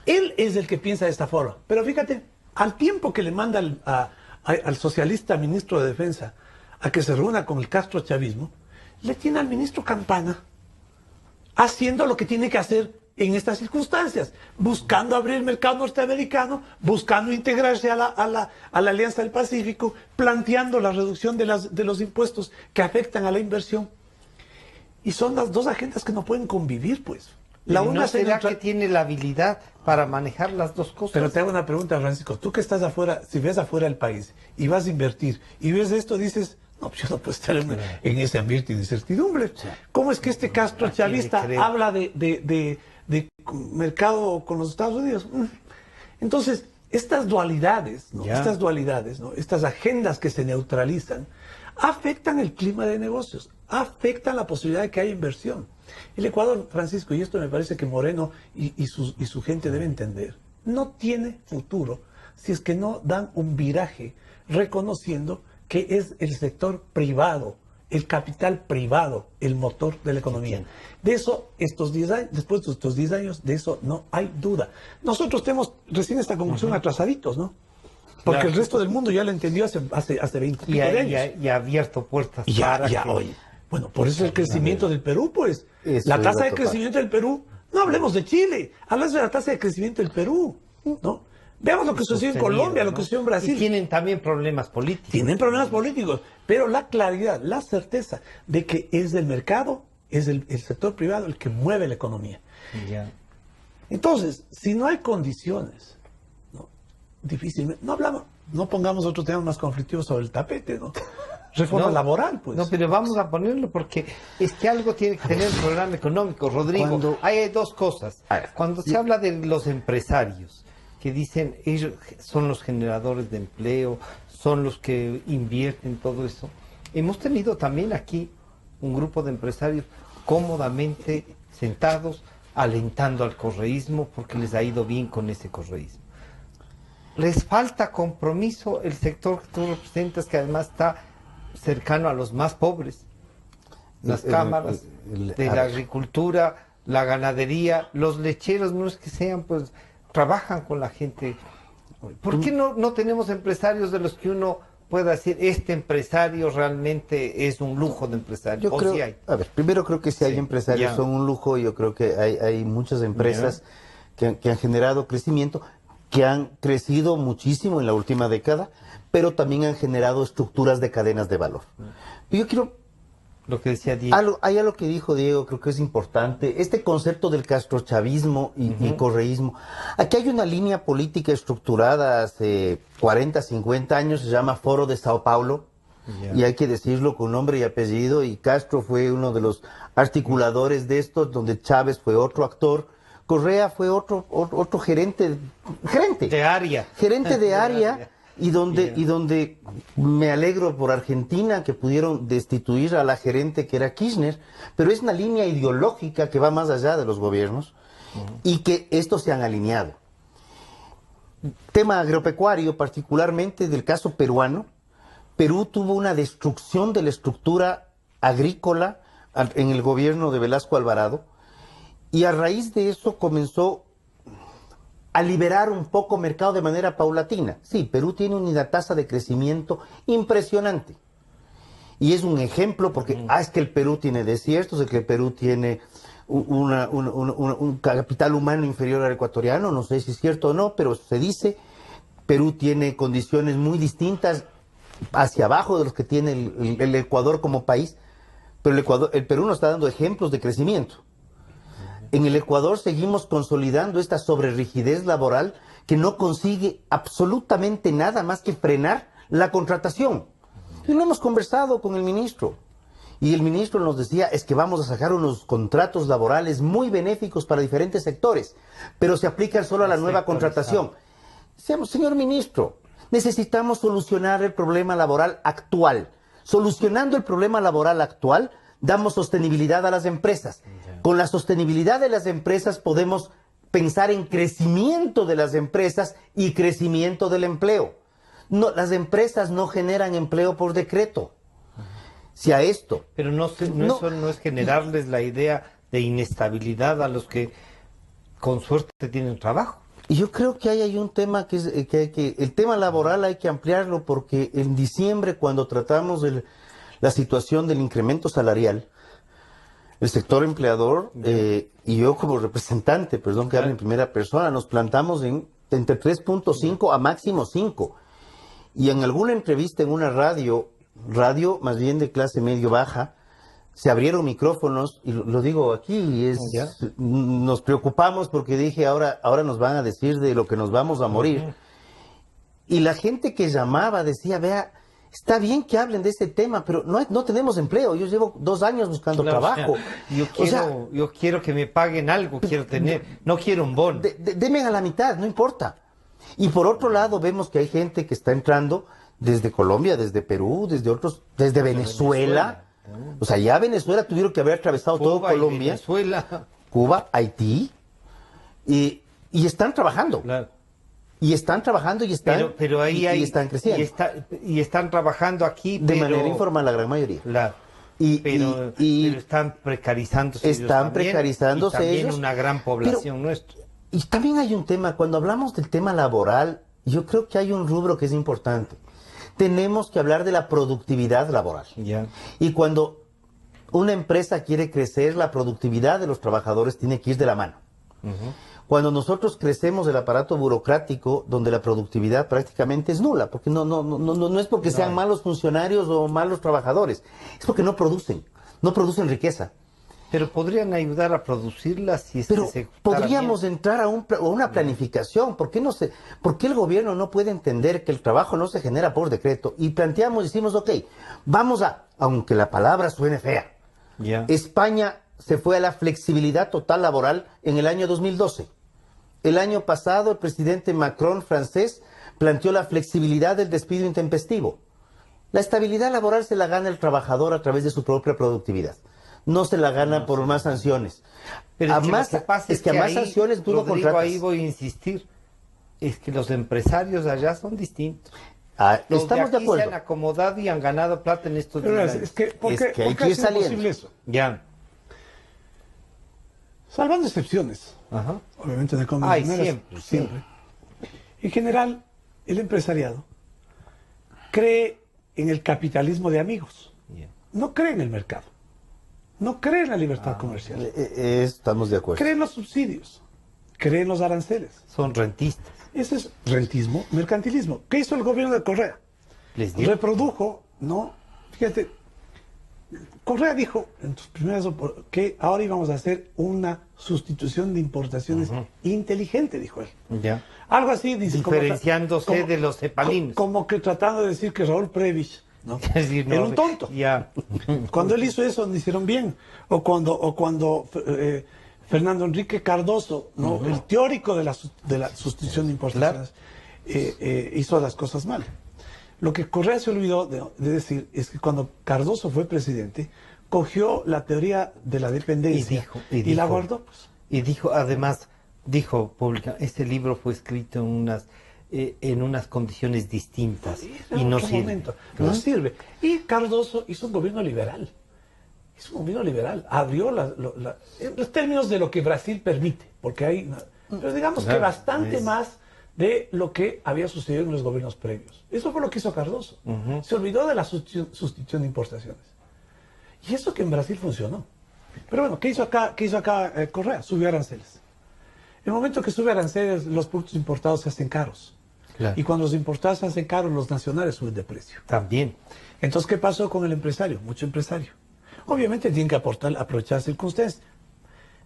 Speaker 3: Él es el que piensa de esta forma. Pero fíjate, al tiempo que le manda al socialista ministro de Defensa a que se reúna con el Castro chavismo, le tiene al ministro Campana haciendo lo que tiene que hacer en estas circunstancias, buscando abrir el mercado norteamericano, buscando integrarse a la Alianza del Pacífico, planteando la reducción de los impuestos que afectan a la inversión. Y son las dos agendas que no pueden convivir, pues. La
Speaker 1: ¿Y
Speaker 3: una
Speaker 1: no
Speaker 3: se
Speaker 1: será
Speaker 3: neutra-
Speaker 1: que tiene la habilidad para manejar las dos cosas?
Speaker 3: Pero te hago una pregunta, Francisco. Tú que estás afuera, si ves afuera del país y vas a invertir y ves esto, dices, no, pues yo no puedo estar en ese ambiente de incertidumbre. ¿Cómo es que este Castro
Speaker 1: ¿A quién le
Speaker 3: chavista
Speaker 1: creo?
Speaker 3: habla de mercado con los Estados Unidos? Entonces, estas dualidades, ¿no?
Speaker 1: Ya.
Speaker 3: Estas dualidades, ¿no?, estas agendas que se neutralizan, afectan el clima de negocios, afectan la posibilidad de que haya inversión. El Ecuador, Francisco, y esto me parece que Moreno y su gente debe entender, no tiene futuro si es que no dan un viraje reconociendo que es el sector privado, el capital privado, el motor de la economía. De eso, estos 10 años, después de estos 10 años, de eso no hay duda. Nosotros tenemos recién esta conclusión atrasaditos, ¿no? Porque
Speaker 1: Claro.
Speaker 3: el resto del mundo ya lo entendió hace 20
Speaker 1: Y
Speaker 3: años.
Speaker 1: ha abierto puertas
Speaker 3: Y ya,
Speaker 1: para que...
Speaker 3: oye. Bueno, por eso el crecimiento del Perú, pues.
Speaker 2: Eso
Speaker 3: La
Speaker 2: iba
Speaker 3: tasa
Speaker 2: a
Speaker 3: de
Speaker 2: tocar.
Speaker 3: crecimiento del Perú, no hablemos de Chile, hablamos de la tasa de crecimiento del Perú, ¿no? Veamos lo que sucedió en
Speaker 1: sostenido,
Speaker 3: Colombia, lo
Speaker 1: ¿no?
Speaker 3: que sucedió en
Speaker 1: Y
Speaker 3: Brasil.
Speaker 1: tienen también problemas políticos.
Speaker 3: Tienen problemas políticos, pero la claridad, la certeza de que es del mercado, es el sector privado el que mueve la economía.
Speaker 1: Ya.
Speaker 3: Entonces, si no hay condiciones, ¿no? Difícilmente, no pongamos otro tema más conflictivo sobre el tapete, ¿no? Reforma
Speaker 1: No,
Speaker 3: laboral, pues.
Speaker 1: No, pero vamos a ponerlo porque es que algo tiene que tener el programa económico, Rodrigo.
Speaker 2: Cuando-
Speaker 1: Hay dos cosas.
Speaker 2: A ver.
Speaker 1: Cuando se habla de los empresarios, que dicen ellos son los generadores de empleo, son los que invierten todo eso. Hemos tenido también aquí un grupo de empresarios cómodamente sentados, alentando al correísmo porque les ha ido bien con ese correísmo. Les falta compromiso el sector que tú representas, que además está cercano a los más pobres. Las cámaras de la agricultura, la ganadería, los lecheros, no es que sean, pues trabajan con la gente. ¿Por qué no tenemos empresarios de los que uno pueda decir, este empresario realmente es un lujo de empresario?
Speaker 2: Yo
Speaker 1: ¿O
Speaker 2: creo,
Speaker 1: sí hay?
Speaker 2: a ver, primero creo que si hay
Speaker 1: Sí,
Speaker 2: empresarios
Speaker 1: ya.
Speaker 2: son un lujo. Yo creo que hay muchas empresas que han generado crecimiento, que han crecido muchísimo en la última década, pero también han generado estructuras de cadenas de valor. Yo quiero
Speaker 1: Lo que decía Diego.
Speaker 2: hay algo que dijo Diego, creo que es importante, este concepto del castrochavismo y correísmo. Aquí hay una línea política estructurada hace 40, 50 años, se llama Foro de Sao Paulo,
Speaker 1: Ya.
Speaker 2: y hay que decirlo con nombre y apellido, y Castro fue uno de los articuladores de esto, donde Chávez fue otro actor, Correa fue otro gerente,
Speaker 1: De área.
Speaker 2: gerente de
Speaker 1: De
Speaker 2: área,
Speaker 1: área.
Speaker 2: y donde me alegro por Argentina que pudieron destituir a la gerente que era Kirchner, pero es una línea ideológica que va más allá de los gobiernos y que estos se han alineado. Tema agropecuario, particularmente del caso peruano. Perú tuvo una destrucción de la estructura agrícola en el gobierno de Velasco Alvarado, y a raíz de eso comenzó a liberar un poco mercado de manera paulatina. Sí, Perú tiene una tasa de crecimiento impresionante. Y es un ejemplo porque, es que el Perú tiene desiertos, es que el Perú tiene un capital humano inferior al ecuatoriano, no sé si es cierto o no, pero se dice, Perú tiene condiciones muy distintas hacia abajo de los que tiene el Ecuador como país, pero el Perú nos está dando ejemplos de crecimiento. En el Ecuador seguimos consolidando esta sobrerrigidez laboral que no consigue absolutamente nada más que frenar la contratación. Y lo hemos conversado con el ministro. Y el ministro nos decía, es que vamos a sacar unos contratos laborales muy benéficos para diferentes sectores, pero se aplican solo a la nueva contratación. Decíamos, señor ministro, necesitamos solucionar el problema laboral actual. Solucionando el problema laboral actual, damos sostenibilidad a las empresas. Con la sostenibilidad de las empresas podemos pensar en crecimiento de las empresas y crecimiento del empleo. No, las empresas no generan empleo por decreto. Si a esto...
Speaker 1: Pero eso no es generarles la idea de inestabilidad a los que con suerte tienen trabajo.
Speaker 2: Y yo creo que hay un tema el tema laboral hay que ampliarlo, porque en diciembre, cuando tratamos la situación del incremento salarial, el sector empleador y yo como representante, perdón que hable en primera persona, nos plantamos entre 3.5 a máximo 5. Y en alguna entrevista en una radio más bien de clase medio-baja, se abrieron micrófonos, y lo digo aquí, nos preocupamos porque dije, ahora nos van a decir de lo que nos vamos a morir. Y la gente que llamaba decía, vea, está bien que hablen de ese tema, pero no tenemos empleo. Yo llevo 2 años buscando trabajo.
Speaker 1: Yo quiero que me paguen algo, quiero tener, no quiero un bono.
Speaker 2: Denme a la mitad, no importa. Y por otro lado vemos que hay gente que está entrando desde Colombia, desde Perú, desde Venezuela. O sea, ya Venezuela tuvieron que haber atravesado todo Colombia,
Speaker 1: Venezuela.
Speaker 2: Cuba, Haití, y están trabajando.
Speaker 1: Claro.
Speaker 2: Y están trabajando y están,
Speaker 1: pero ahí hay,
Speaker 2: y están creciendo.
Speaker 1: Y están trabajando aquí,
Speaker 2: De manera informal, la gran mayoría.
Speaker 1: Pero están precarizándose ellos
Speaker 2: están
Speaker 1: también,
Speaker 2: precarizándose
Speaker 1: y también
Speaker 2: ellos,
Speaker 1: una gran población nuestra.
Speaker 2: Y también hay un tema, cuando hablamos del tema laboral, yo creo que hay un rubro que es importante. Tenemos que hablar de la productividad laboral.
Speaker 1: Ya.
Speaker 2: Y cuando una empresa quiere crecer, la productividad de los trabajadores tiene que ir de la mano. Cuando nosotros crecemos el aparato burocrático, donde la productividad prácticamente es nula, porque no es porque sean malos funcionarios o malos trabajadores, es porque no producen riqueza.
Speaker 1: Pero podrían ayudar a producirla si es
Speaker 2: Pero
Speaker 1: que se ejecutara
Speaker 2: podríamos
Speaker 1: bien.
Speaker 2: entrar a una planificación. ¿Por qué el gobierno no puede entender que el trabajo no se genera por decreto? Y decimos, ok, aunque la palabra suene fea,
Speaker 1: Ya.
Speaker 2: España se fue a la flexibilidad total laboral en el año 2012. El año pasado el presidente Macron, francés, planteó la flexibilidad del despido intempestivo. La estabilidad laboral se la gana el trabajador a través de su propia productividad. No se la gana por más sanciones.
Speaker 1: Pero
Speaker 2: A
Speaker 1: es que
Speaker 2: más,
Speaker 1: lo que pasa
Speaker 2: es que a
Speaker 1: que
Speaker 2: más
Speaker 1: ahí,
Speaker 2: sanciones tú no
Speaker 1: Rodrigo,
Speaker 2: contratas.
Speaker 1: ahí voy a insistir. Es que los empresarios allá son distintos. Los
Speaker 2: Estamos
Speaker 1: de
Speaker 2: de
Speaker 1: aquí
Speaker 2: acuerdo.
Speaker 1: se han acomodado y han ganado plata en estos
Speaker 3: Pero
Speaker 1: 10
Speaker 3: es
Speaker 1: años.
Speaker 3: que, ¿por qué,
Speaker 2: Es que hay
Speaker 3: por qué
Speaker 2: que
Speaker 3: ha
Speaker 2: ir
Speaker 3: sido
Speaker 2: saliendo.
Speaker 3: posible eso?
Speaker 1: Ya.
Speaker 3: Salvando excepciones,
Speaker 1: Ajá.
Speaker 3: obviamente de economía
Speaker 1: Ay,
Speaker 3: general,
Speaker 1: siempre.
Speaker 3: En general, el empresariado cree en el capitalismo de amigos,
Speaker 1: Ya.
Speaker 3: no cree en el mercado, no cree en la libertad comercial,
Speaker 2: Estamos de acuerdo.
Speaker 3: cree en los subsidios, cree en los aranceles.
Speaker 1: Son rentistas.
Speaker 3: Ese es rentismo, mercantilismo. ¿Qué hizo el gobierno de Correa?
Speaker 1: Les dio.
Speaker 3: Reprodujo, ¿no? Fíjate, Correa dijo en sus primeras que ahora íbamos a hacer una sustitución de importaciones inteligente, dijo él.
Speaker 1: Ya.
Speaker 3: Algo así, dice.
Speaker 1: Diferenciándose de los cepalinos.
Speaker 3: Como que tratando de decir que Raúl Prebisch, ¿no?
Speaker 1: Es decir, no,
Speaker 3: Era un tonto.
Speaker 1: Ya.
Speaker 3: Cuando él hizo eso, no hicieron bien. O cuando Fernando Enrique Cardoso, ¿no? El teórico de la sustitución de importaciones, hizo las cosas mal. Lo que Correa se olvidó de decir es que cuando Cardoso fue presidente, cogió la teoría de la dependencia y la guardó. Pues.
Speaker 1: Y dijo, además, pública, este libro fue escrito en unas condiciones distintas y no sirve.
Speaker 3: Momento, no sirve. Y Cardoso hizo un gobierno liberal. Hizo un gobierno liberal. Abrió en los términos de lo que Brasil permite, porque hay, pero digamos que bastante más de lo que había sucedido en los gobiernos previos. Eso fue lo que hizo Cardoso. Se olvidó de la sustitución de importaciones. Y eso que en Brasil funcionó. Pero bueno, ¿qué hizo acá Correa? Subió aranceles. En el momento que sube aranceles, los productos importados se hacen caros.
Speaker 1: Claro.
Speaker 3: Y cuando los importados se hacen caros, los nacionales suben de precio.
Speaker 1: También.
Speaker 3: Entonces, ¿qué pasó con el empresario? Mucho empresario. Obviamente tienen que aprovechar circunstancias.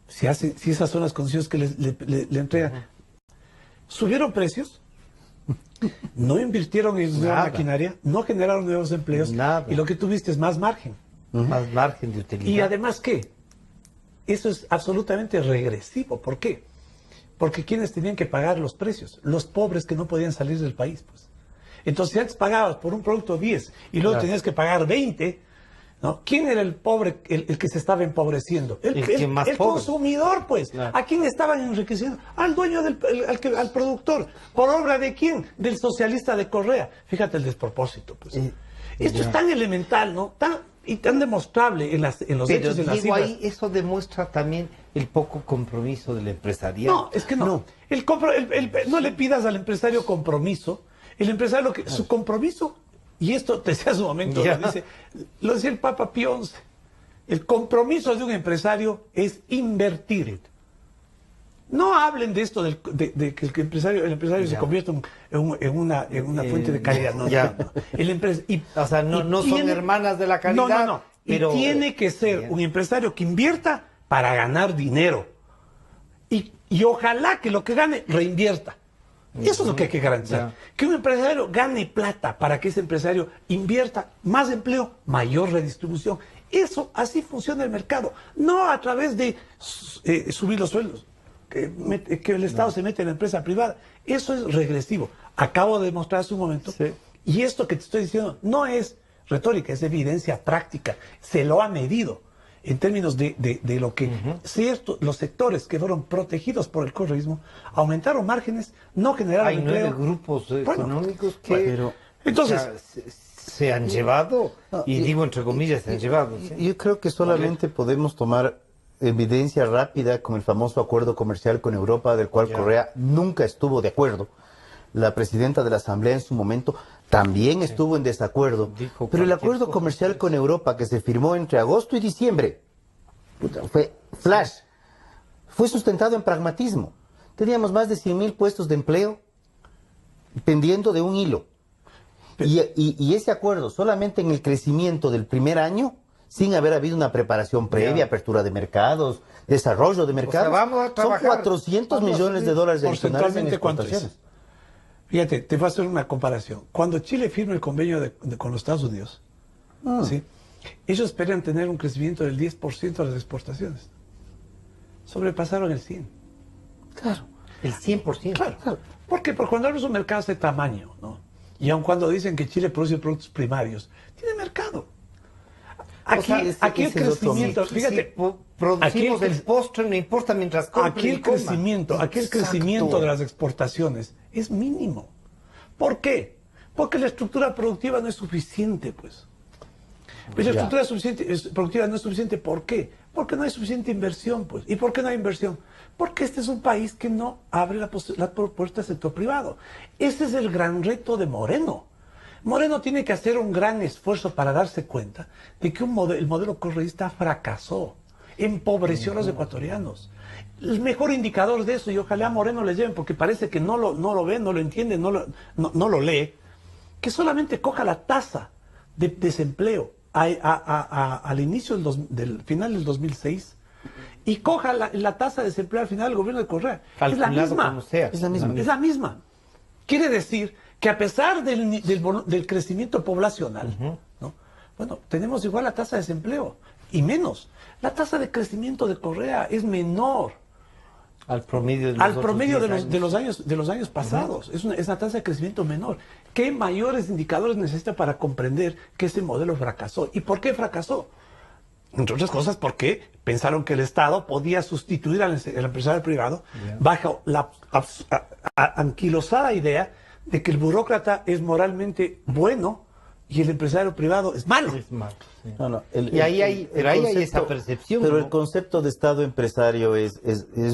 Speaker 3: Si esas son las condiciones que le entregan. ¿Subieron precios? No invirtieron en nueva maquinaria, no generaron nuevos empleos.
Speaker 1: Nada.
Speaker 3: Y lo que tuviste es más margen.
Speaker 1: Más margen de utilidad.
Speaker 3: Y además, ¿qué? Eso es absolutamente regresivo. ¿Por qué? Porque ¿quiénes tenían que pagar los precios? Los pobres que no podían salir del país, pues. Entonces, si antes pagabas por un producto 10 y luego tenías que pagar 20, ¿no? ¿Quién era el pobre, el que se estaba empobreciendo? El consumidor, pues.
Speaker 1: Claro.
Speaker 3: ¿A quién estaban enriqueciendo? Al dueño, al productor. ¿Por obra de quién? Del socialista de Correa. Fíjate el despropósito, pues. Esto es tan elemental, ¿no? Y tan demostrable en los hechos y en las
Speaker 1: Diego,
Speaker 3: cifras.
Speaker 1: ahí eso demuestra también el poco compromiso del empresariado.
Speaker 3: No, es que no. No le pidas al empresario compromiso. El empresario, su compromiso, y esto te decía hace un momento, lo decía el Papa Pío XI, el compromiso de un empresario es invertir. No hablen de esto, de que el empresario se convierta en una fuente de caridad. No,
Speaker 1: o sea, no son hermanas de la caridad.
Speaker 3: No.
Speaker 1: Pero,
Speaker 3: y tiene que ser un empresario que invierta para ganar dinero. Y ojalá que lo que gane, reinvierta. Eso es lo que hay que garantizar. Que un empresario gane plata para que ese empresario invierta más empleo, mayor redistribución. Así funciona el mercado. No a través de subir los sueldos. Que el Estado se mete en la empresa privada. Eso es regresivo. Acabo de demostrar hace un momento. Sí. Y esto que te estoy diciendo no es retórica, es evidencia práctica. Se lo ha medido. en términos de lo que los sectores que fueron protegidos por el correísmo aumentaron márgenes, no generaron
Speaker 1: Hay
Speaker 3: empleo.
Speaker 1: 9 grupos
Speaker 3: Bueno,
Speaker 1: económicos que
Speaker 2: pero-
Speaker 3: entonces,
Speaker 1: o sea, se han llevado, y digo entre comillas, se han llevado. ¿sí?
Speaker 2: Yo creo que solamente podemos tomar evidencia rápida con el famoso acuerdo comercial con Europa, del cual Correa nunca estuvo de acuerdo. La presidenta de la Asamblea en su momento también estuvo en desacuerdo.
Speaker 1: Dijo
Speaker 2: Pero el
Speaker 1: cualquier
Speaker 2: acuerdo
Speaker 1: cosa.
Speaker 2: comercial con Europa que se firmó entre agosto y diciembre, fue flash, fue sustentado en pragmatismo. Teníamos más de 100.000 puestos de empleo pendiendo de un hilo. Y ese acuerdo solamente en el crecimiento del primer año, sin haber habido una preparación previa, apertura de mercados, desarrollo de mercados,
Speaker 1: vamos a
Speaker 2: son
Speaker 1: trabajar.
Speaker 2: 400 millones de dólares adicionales en
Speaker 3: porcentualmente, ¿cuánto es?
Speaker 2: exportaciones.
Speaker 3: Fíjate, te voy a hacer una comparación. Cuando Chile firma el convenio con los Estados Unidos, ¿sí? Ellos esperan tener un crecimiento del 10% de las exportaciones. Sobrepasaron el 100%.
Speaker 2: Claro.
Speaker 1: El 100%.
Speaker 3: Claro. ¿Por qué? Porque cuando abres un mercado de tamaño, ¿no? Y aun cuando dicen que Chile produce productos primarios, tiene mercado. Aquí,
Speaker 2: O sea,
Speaker 3: aquí el
Speaker 2: ese es otro
Speaker 3: crecimiento,
Speaker 2: mito.
Speaker 3: fíjate,
Speaker 1: Producimos
Speaker 3: aquí
Speaker 1: el postre, no importa mientras compren
Speaker 3: aquí
Speaker 1: y
Speaker 3: el
Speaker 1: coman.
Speaker 3: crecimiento,
Speaker 1: Exacto.
Speaker 3: de las exportaciones es mínimo. ¿Por qué? Porque la estructura productiva no es suficiente, pues. Pues la estructura productiva no es suficiente, ¿por qué? Porque no hay suficiente inversión, pues. ¿Y por qué no hay inversión? Porque este es un país que no abre la puerta al sector privado. Ese es el gran reto de Moreno. Moreno tiene que hacer un gran esfuerzo para darse cuenta de que el modelo correísta fracasó, empobreció a los ecuatorianos. El mejor indicador de eso, y ojalá a Moreno le lleven, porque parece que no lo ve, no lo entiende, no lo lee, que solamente coja la tasa de desempleo al inicio del final del 2006 y coja la tasa de desempleo al final del gobierno de Correa. Es la
Speaker 1: Calculado
Speaker 3: misma.
Speaker 1: como sea.
Speaker 2: Es la misma.
Speaker 3: Es la misma. Quiere decir que a pesar del crecimiento poblacional, ¿no? Bueno, tenemos igual la tasa de desempleo y menos. La tasa de crecimiento de Correa es menor
Speaker 1: Al promedio de los,
Speaker 3: al
Speaker 1: otros
Speaker 3: promedio
Speaker 1: 10 años.
Speaker 3: de los años pasados. Es una tasa de crecimiento menor. ¿Qué mayores indicadores necesita para comprender que ese modelo fracasó? ¿Y por qué fracasó? Entre otras cosas, porque pensaron que el Estado podía sustituir al empresario privado bajo la anquilosada idea de que el burócrata es moralmente bueno y el empresario privado es malo.
Speaker 1: Es malo, sí.
Speaker 2: No,
Speaker 1: Y ahí hay esa percepción,
Speaker 2: Pero
Speaker 1: ¿no?
Speaker 2: el concepto de Estado empresario es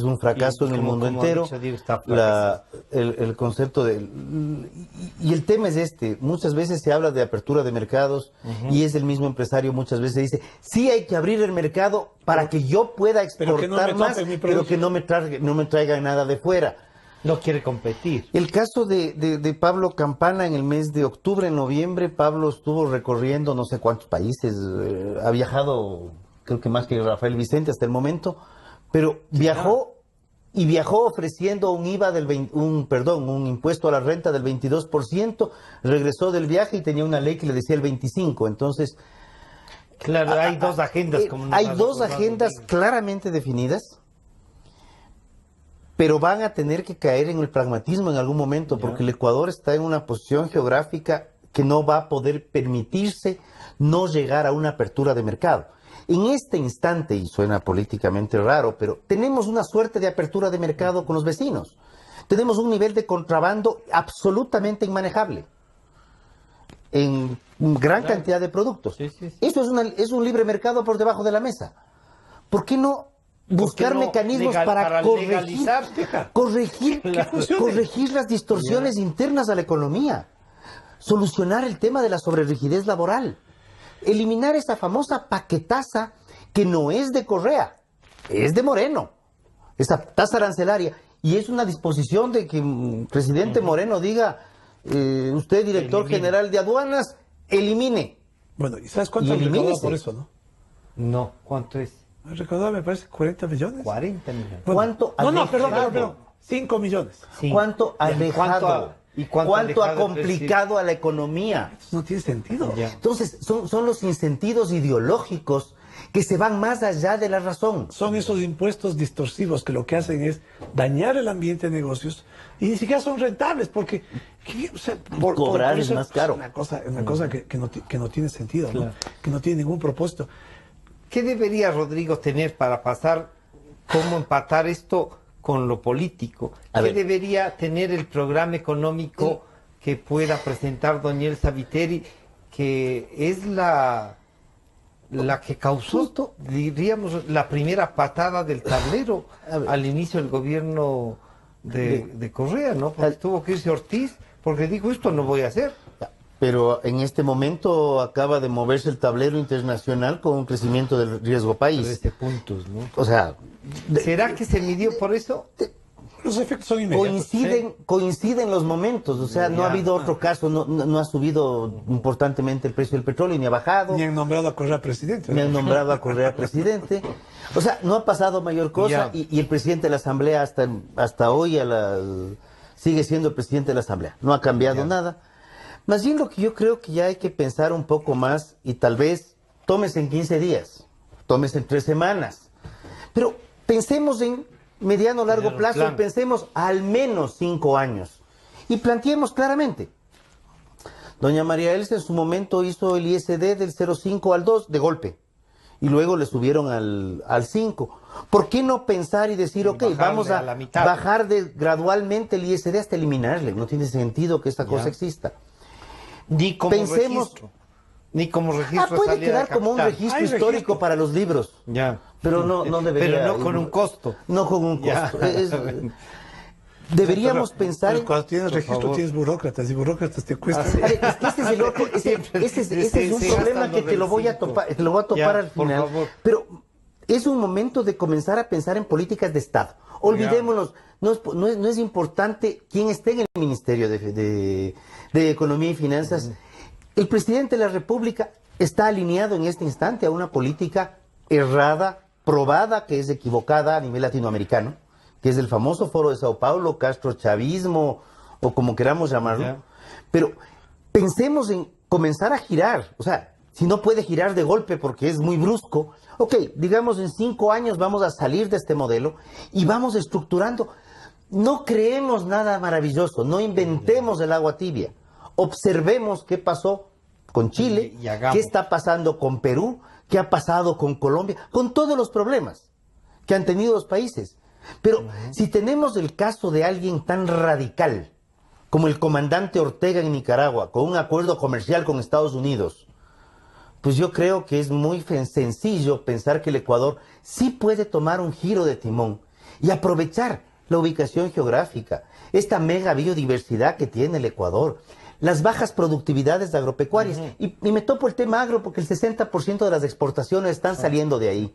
Speaker 2: un fracaso
Speaker 1: Y
Speaker 2: en el
Speaker 1: como
Speaker 2: mundo
Speaker 1: ha
Speaker 2: entero.
Speaker 1: dicho Diego, está fracasado.
Speaker 2: El concepto de... Y el tema es este. Muchas veces se habla de apertura de mercados y es el mismo empresario muchas veces dice, sí hay que abrir el mercado para que yo pueda
Speaker 3: pero que no me
Speaker 2: exportar más,
Speaker 3: toquen mi
Speaker 2: pero que
Speaker 3: producto.
Speaker 2: no me traigan nada de fuera.
Speaker 1: No quiere competir.
Speaker 2: El caso de Pablo Campana en el mes de octubre, noviembre, Pablo estuvo recorriendo no sé cuántos países, ha viajado creo que más que Rafael Vicente hasta el momento, pero viajó ofreciendo un IVA un impuesto a la renta del 22%, regresó del viaje y tenía una ley que le decía el 25%, entonces
Speaker 1: Claro, hay dos agendas. Como nos
Speaker 2: hay
Speaker 1: has
Speaker 2: dos
Speaker 1: recordado,
Speaker 2: agendas
Speaker 1: Diego.
Speaker 2: claramente definidas, pero van a tener que caer en el pragmatismo en algún momento, porque el Ecuador está en una posición geográfica que no va a poder permitirse no llegar a una apertura de mercado. En este instante, y suena políticamente raro, pero tenemos una suerte de apertura de mercado con los vecinos. Tenemos un nivel de contrabando absolutamente inmanejable en gran cantidad de productos.
Speaker 1: Sí, sí, sí.
Speaker 2: Eso es un libre mercado por debajo de la mesa. ¿Por qué no buscar
Speaker 1: no
Speaker 2: mecanismos
Speaker 1: para
Speaker 2: corregir,
Speaker 1: legalizar?
Speaker 2: corregir las distorsiones internas a la economía? Solucionar el tema de la sobrerigidez laboral. Eliminar esa famosa paquetaza que no es de Correa, es de Moreno. Esa tasa arancelaria. Y es una disposición de que el presidente Moreno diga, usted, director
Speaker 1: Elimine.
Speaker 2: general de aduanas, elimine.
Speaker 3: Bueno, ¿y sabes cuánto
Speaker 2: Y
Speaker 3: han recaudado
Speaker 2: elimínese.
Speaker 3: por eso, no?
Speaker 1: No, ¿cuánto es?
Speaker 3: Han recaudado, me parece, 40 millones.
Speaker 1: 40 millones.
Speaker 3: Bueno,
Speaker 2: ¿Cuánto ha
Speaker 3: No,
Speaker 2: dejado?
Speaker 3: perdón. 5 millones.
Speaker 1: Sí.
Speaker 2: ¿Cuánto ha
Speaker 1: ¿Y
Speaker 2: dejado?
Speaker 1: cuánto ha dejado
Speaker 2: ha
Speaker 1: de
Speaker 2: complicado a la economía?
Speaker 3: Eso no tiene sentido.
Speaker 1: Ya.
Speaker 2: Entonces, son los insentidos ideológicos que se van más allá de la razón.
Speaker 3: Son esos impuestos distorsivos que lo que hacen es dañar el ambiente de negocios y ni siquiera son rentables porque o sea,
Speaker 2: Cobrar es
Speaker 3: eso
Speaker 2: más caro.
Speaker 3: Una cosa que no tiene sentido, ¿no? Que no tiene ningún propósito.
Speaker 1: ¿Qué debería Rodrigo tener para pasar, cómo empatar esto con lo político? ¿Qué debería tener el programa económico que pueda presentar doña Elsa Viteri, que es la que causó, diríamos, la primera patada del tablero al inicio del gobierno de Correa, ¿no? Porque tuvo que irse Ortiz, porque dijo, esto no voy a hacer.
Speaker 2: Pero en este momento acaba de moverse el tablero internacional con un crecimiento del riesgo país.
Speaker 1: 13 puntos, ¿no?
Speaker 2: O sea...
Speaker 1: ¿Será que se midió por eso?
Speaker 3: Los efectos son inmediatos.
Speaker 2: Coinciden los momentos, o sea, no ha habido otro caso, no ha subido importantemente el precio del petróleo, ni ha bajado.
Speaker 3: Ni han nombrado a Correa presidente.
Speaker 2: Ni han nombrado a Correa presidente. O sea, no ha pasado mayor cosa y el presidente de la Asamblea hasta hoy sigue siendo el presidente de la Asamblea. No ha cambiado nada. Más bien lo que yo creo que ya hay que pensar un poco más y tal vez tómese en 15 días, tómese en 3 semanas. Pero pensemos en mediano largo plazo y pensemos al menos 5 años. Y planteemos claramente. Doña María Elsa en su momento hizo el ISD del 0,5 al 2 de golpe. Y luego le subieron al 5. ¿Por qué no pensar y decir, ok, vamos a bajar gradualmente el ISD hasta eliminarle? No tiene sentido que esta cosa exista.
Speaker 1: Ni como registro. Ni como registro.
Speaker 2: Puede quedar como un registro histórico para los libros. Pero no debería.
Speaker 1: Pero no con un costo.
Speaker 2: No con un costo. Deberíamos pensar en...
Speaker 3: Cuando tienes registro tienes burócratas y burócratas te cuestan.
Speaker 2: Ese es el otro, ese es un problema que te lo voy a topar al final. Pero es un momento de comenzar a pensar en políticas de Estado. Olvidémonos, no es importante quién esté en el Ministerio de Economía y Finanzas. El presidente de la República está alineado en este instante a una política errada, probada, que es equivocada a nivel latinoamericano, que es el famoso Foro de Sao Paulo, castrochavismo, o como queramos llamarlo. Pero pensemos en comenzar a girar. O sea, si no puede girar de golpe porque es muy brusco, ok, digamos en 5 años vamos a salir de este modelo y vamos estructurando. No creemos nada maravilloso, no inventemos el agua tibia. Observemos qué pasó con Chile, qué está pasando con Perú, qué ha pasado con Colombia, con todos los problemas que han tenido los países. Pero si tenemos el caso de alguien tan radical como el comandante Ortega en Nicaragua, con un acuerdo comercial con Estados Unidos, pues yo creo que es muy sencillo pensar que el Ecuador sí puede tomar un giro de timón y aprovechar la ubicación geográfica, esta mega biodiversidad que tiene el Ecuador, las bajas productividades agropecuarias. Y me topo el tema agro porque el 60% de las exportaciones están saliendo de ahí.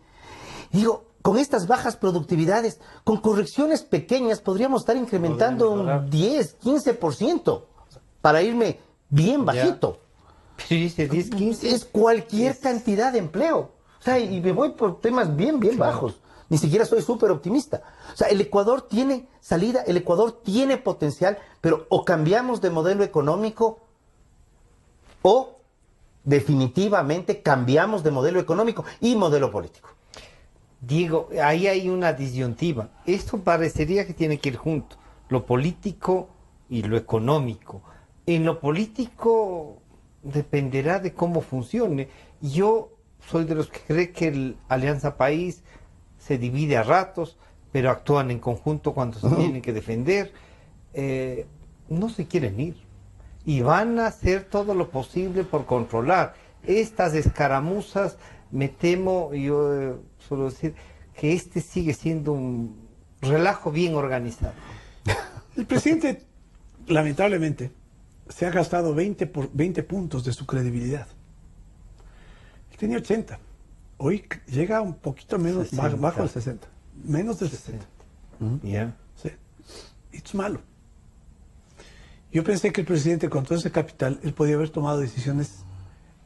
Speaker 2: Digo, con estas bajas productividades, con correcciones pequeñas, podríamos estar incrementando un 10, 15% para irme bien bajito.
Speaker 1: Dice 10, 15.
Speaker 2: Es cualquier cantidad de empleo. O sea, y me voy por temas bien bajos. Ni siquiera soy súper optimista. O sea, el Ecuador tiene salida, el Ecuador tiene potencial, pero o cambiamos de modelo económico o definitivamente cambiamos de modelo económico y modelo político.
Speaker 1: Diego, ahí hay una disyuntiva. Esto parecería que tiene que ir junto, lo político y lo económico. En lo político dependerá de cómo funcione. Yo soy de los que cree que el Alianza País se divide a ratos, pero actúan en conjunto cuando se tienen que defender. No se quieren ir y van a hacer todo lo posible por controlar estas escaramuzas. Me temo, yo suelo decir, que este sigue siendo un relajo bien organizado.
Speaker 3: El presidente, lamentablemente, se ha gastado 20 puntos de su credibilidad. Él tenía 80. Hoy llega un poquito menos, bajo el 60. Menos del 60. Sí. Y es malo. Yo pensé que el presidente, con todo ese capital, él podía haber tomado decisiones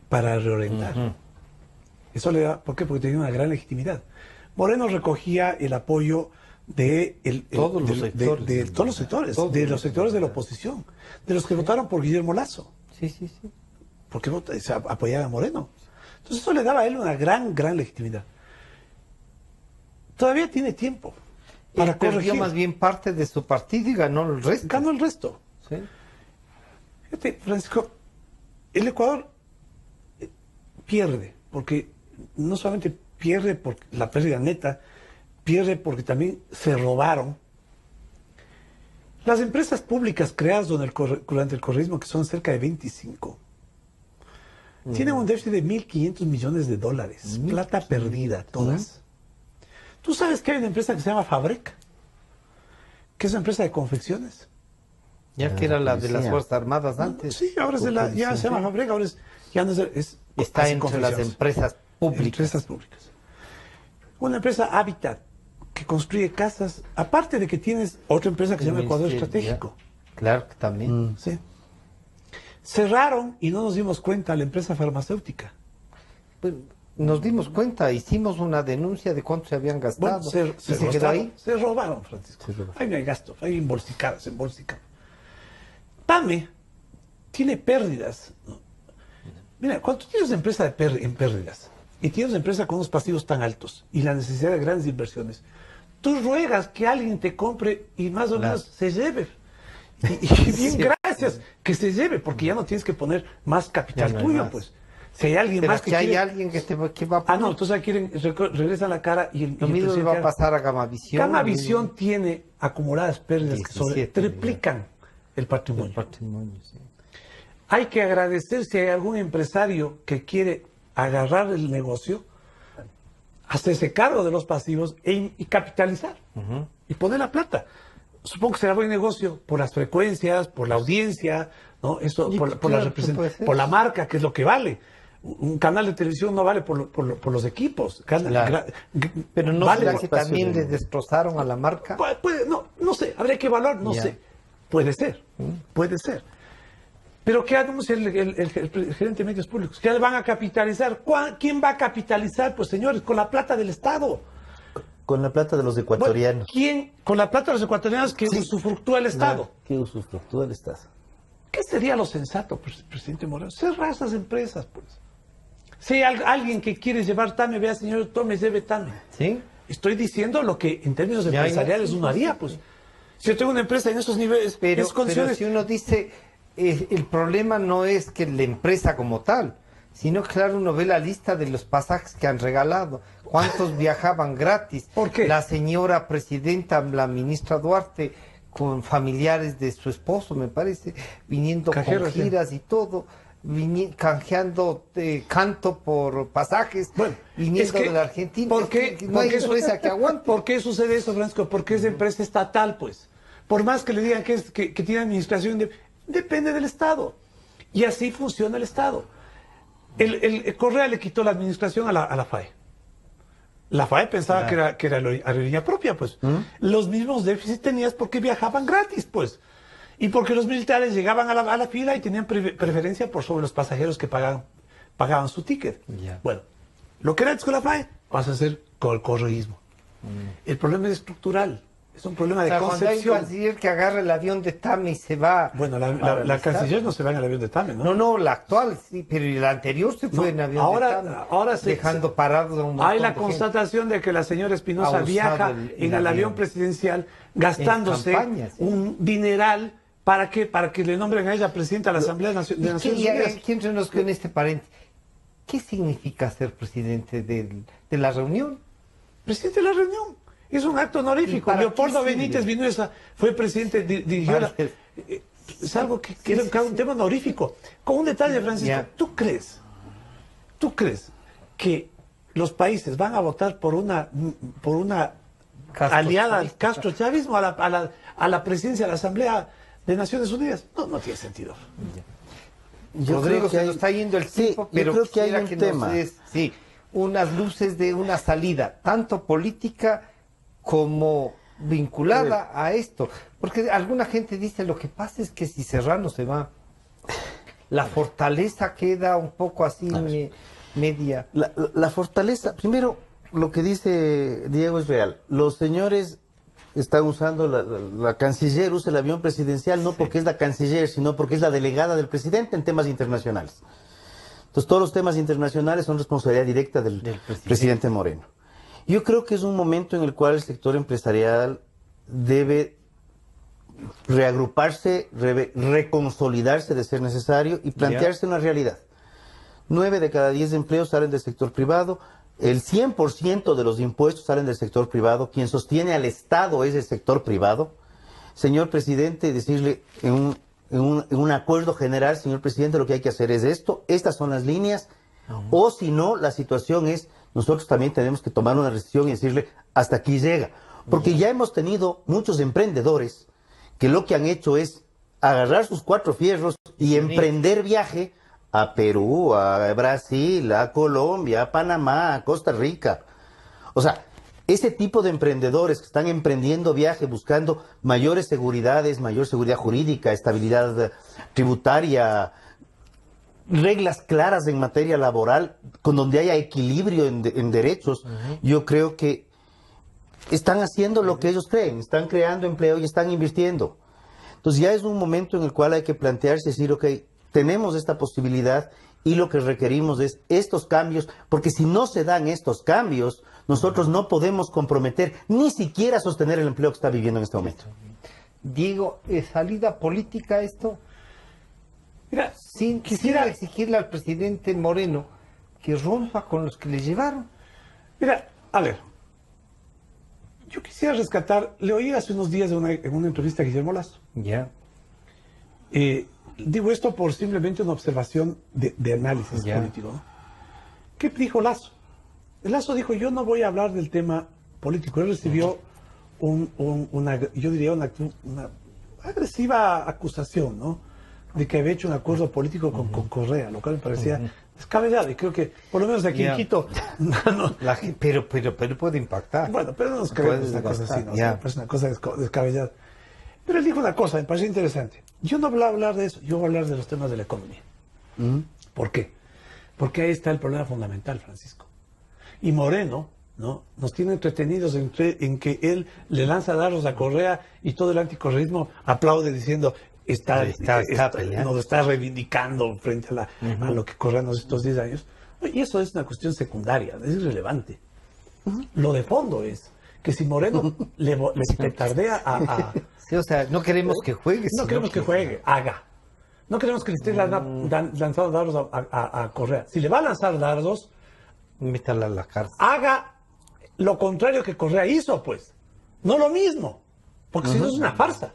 Speaker 3: para reorientar. Eso le da, ¿por qué? Porque tenía una gran legitimidad. Moreno recogía el apoyo de todos los sectores de la oposición, de los que votaron por Guillermo Lasso.
Speaker 1: Sí.
Speaker 3: Porque apoyaban a Moreno. Entonces eso le daba a él una gran legitimidad. Todavía tiene tiempo para corregir.
Speaker 1: Perdió más bien parte de su partido y ganó el resto.
Speaker 3: Ganó el resto.
Speaker 1: Sí.
Speaker 3: Fíjate, Francisco, el Ecuador pierde, porque no solamente pierde por la pérdida neta, pierde porque también se robaron. Las empresas públicas creadas durante el correísmo, que son cerca de 25, tienen un déficit de 1.500 millones de dólares. Plata perdida, todas. ¿Tú sabes que hay una empresa que se llama Fabrec? Que es una empresa de confecciones.
Speaker 1: Ya que era la de las Fuerzas Armadas antes.
Speaker 3: Sí, ahora ya se llama Fabrec, ahora ya no
Speaker 1: está entre las empresas públicas.
Speaker 3: Empresas públicas. Una empresa Habitat, que construye casas, aparte de que tienes otra empresa que se llama Ecuador Estratégico.
Speaker 1: Claro que también.
Speaker 3: Sí. Cerraron y no nos dimos cuenta la empresa farmacéutica.
Speaker 1: Pues, nos dimos cuenta, hicimos una denuncia de cuánto se habían gastado.
Speaker 3: Bueno,
Speaker 1: se quedó ahí.
Speaker 3: Se robaron, Francisco. Ahí no hay gastos, hay embolsicadas, PAME tiene pérdidas. Mira, cuando tú tienes una empresa en pérdidas y tienes una empresa con unos pasivos tan altos y la necesidad de grandes inversiones, tú ruegas que alguien te compre y más o menos se lleve. Y bien, gracias, que se lleve, porque ya no tienes que poner más capital tuyo, pues. Si hay alguien
Speaker 1: pero
Speaker 3: más que
Speaker 1: hay
Speaker 3: quiere...
Speaker 1: alguien que va a poner.
Speaker 3: Ah, no, entonces quieren, regresa la cara y el...
Speaker 1: Lo mismo le va a pasar a Gamavisión.
Speaker 3: Gamavisión tiene acumuladas pérdidas que
Speaker 1: 17,
Speaker 3: triplican el patrimonio.
Speaker 1: El patrimonio, sí.
Speaker 3: Hay que agradecer si hay algún empresario que quiere agarrar el negocio, hacerse cargo de los pasivos y capitalizar y poner la plata. Supongo que será buen negocio por las frecuencias, por la audiencia, ¿no? Eso, por la marca, que es lo que vale. Un canal de televisión no vale por los equipos.
Speaker 1: Pero no
Speaker 3: vale
Speaker 1: será que también le destrozaron a la marca.
Speaker 3: No sé, habría que evaluar, no sé. Puede ser, puede ser. Pero ¿qué anuncia el gerente de medios públicos? ¿Qué van a capitalizar? ¿Quién va a capitalizar? Pues señores, con la plata del Estado.
Speaker 2: Con la plata de los ecuatorianos.
Speaker 3: Bueno, ¿quién? Con la plata de los ecuatorianos que usufructúa el Estado.
Speaker 2: Que usufructúa el Estado.
Speaker 3: ¿Qué sería lo sensato, presidente Moreno? Cerrar esas empresas, pues. Si hay alguien que quiere llevar TAME, vea, señor, tome, lleve TAME.
Speaker 1: ¿Sí?
Speaker 3: Estoy diciendo lo que en términos empresariales uno haría, pues. Si yo tengo una empresa en esos niveles,
Speaker 1: pero si uno dice, el problema no es que la empresa como tal, sino que, claro, uno ve la lista de los pasajes que han regalado, cuántos viajaban gratis.
Speaker 3: ¿Por qué?
Speaker 1: La señora presidenta, la ministra Duarte, con familiares de su esposo, me parece, viniendo con giras y todo, canjeando canto por pasajes, viniendo de la Argentina.
Speaker 3: ¿Por qué?
Speaker 1: No hay empresa que aguante.
Speaker 3: ¿Por qué sucede eso, Francisco? Porque es empresa estatal, pues. Por más que le digan que tiene administración, depende del Estado. Y así funciona el Estado. El Correa le quitó la administración a la FAE. La FAE pensaba que era aerolínea propia, pues. Los mismos déficits tenías porque viajaban gratis, pues. Y porque los militares llegaban a la fila y tenían preferencia por sobre los pasajeros que pagaban su ticket. Bueno, lo que era antes con la FAE pasa a ser con el correísmo. El problema es estructural. Es un problema de concepción.
Speaker 1: Cuando hay un canciller que agarra el avión de TAME y se va...
Speaker 3: Bueno, la canciller no se va en el avión de TAME, ¿no?
Speaker 1: No, la actual sí, pero la anterior se fue en avión de TAME. Ahora dejando parados a un montón
Speaker 3: hay la constatación de que la señora Espinosa viaja en el avión presidencial gastándose un dineral. ¿Para qué? Para que le nombren a ella presidenta de la Asamblea de Naciones Unidas.
Speaker 1: ¿Quién nos con este paréntesis? ¿Qué significa ser presidente de la reunión?
Speaker 3: Presidente de la reunión. Es un acto honorífico. Leopoldo Benítez Vinuesa fue presidente, dirigió es algo que era un tema honorífico. Con un detalle, Francisco, ¿tú crees que los países van a votar por una aliada al Castro-chavismo a la presidencia de la Asamblea de Naciones Unidas? No tiene sentido.
Speaker 1: Rodrigo, se nos está yendo el tiempo, pero
Speaker 2: creo que hay un tema.
Speaker 1: Unas luces de una salida, tanto política como vinculada a esto. Porque alguna gente dice, lo que pasa es que si Serrano se va, la fortaleza queda un poco así media.
Speaker 2: La fortaleza, primero, lo que dice Diego es real. Los señores están usando, la canciller usa el avión presidencial no porque es la canciller, sino porque es la delegada del presidente en temas internacionales. Entonces todos los temas internacionales son responsabilidad directa del presidente Moreno. Yo creo que es un momento en el cual el sector empresarial debe reagruparse, reconsolidarse de ser necesario y plantearse una realidad. 9 de cada 10 empleos salen del sector privado. El 100% de los impuestos salen del sector privado. Quien sostiene al Estado es el sector privado. Señor presidente, decirle en un acuerdo general, señor presidente, lo que hay que hacer es esto, estas son las líneas, o si no, la situación es, nosotros también tenemos que tomar una decisión y decirle, hasta aquí llega. Porque ya hemos tenido muchos emprendedores que lo que han hecho es agarrar sus 4 fierros y emprender viaje a Perú, a Brasil, a Colombia, a Panamá, a Costa Rica. O sea, ese tipo de emprendedores que están emprendiendo viaje, buscando mayores seguridades, mayor seguridad jurídica, estabilidad tributaria, reglas claras en materia laboral, con donde haya equilibrio en derechos, yo creo que están haciendo lo que ellos creen, están creando empleo y están invirtiendo. Entonces ya es un momento en el cual hay que plantearse y decir, ok, tenemos esta posibilidad y lo que requerimos es estos cambios, porque si no se dan estos cambios, nosotros no podemos comprometer ni siquiera sostener el empleo que está viviendo en este momento.
Speaker 1: Diego, ¿es salida política esto?
Speaker 3: Mira,
Speaker 1: Quisiera exigirle al presidente Moreno que rompa con los que le llevaron.
Speaker 3: Mira, a ver, yo quisiera rescatar, le oí hace unos días en una entrevista a Guillermo Lasso.
Speaker 1: Ya.
Speaker 3: Digo esto por simplemente una observación de análisis político, ¿no? ¿Qué dijo Lasso? Lasso dijo, yo no voy a hablar del tema político. Él recibió yo diría una agresiva acusación, ¿no? De que había hecho un acuerdo político con Correa, lo cual me parecía descabellado. Y creo que, por lo menos aquí en Quito... no,
Speaker 1: Pero puede impactar.
Speaker 3: bueno, pero no nos creemos una cosa así, ¿no? Me parece una cosa descabellada. Pero él dijo una cosa, me parece interesante. Yo no voy a hablar de eso, yo voy a hablar de los temas de la economía. ¿Por qué? Porque ahí está el problema fundamental, Francisco. Y Moreno, ¿no? Nos tiene entretenidos en que él le lanza dardos a Correa y todo el anticorreísmo aplaude diciendo está nos está reivindicando frente a lo que Correa nos estos 10 años. Y eso es una cuestión secundaria, es irrelevante. Lo de fondo es que si Moreno le petardea
Speaker 1: Sí, o sea, no queremos que juegue.
Speaker 3: no queremos que juegue, haga. No queremos que le esté lanzando dardos a Correa. Si le va a lanzar dardos,
Speaker 1: métala a la cárcel.
Speaker 3: haga lo contrario que Correa hizo, pues. No lo mismo. Porque si no es una farsa.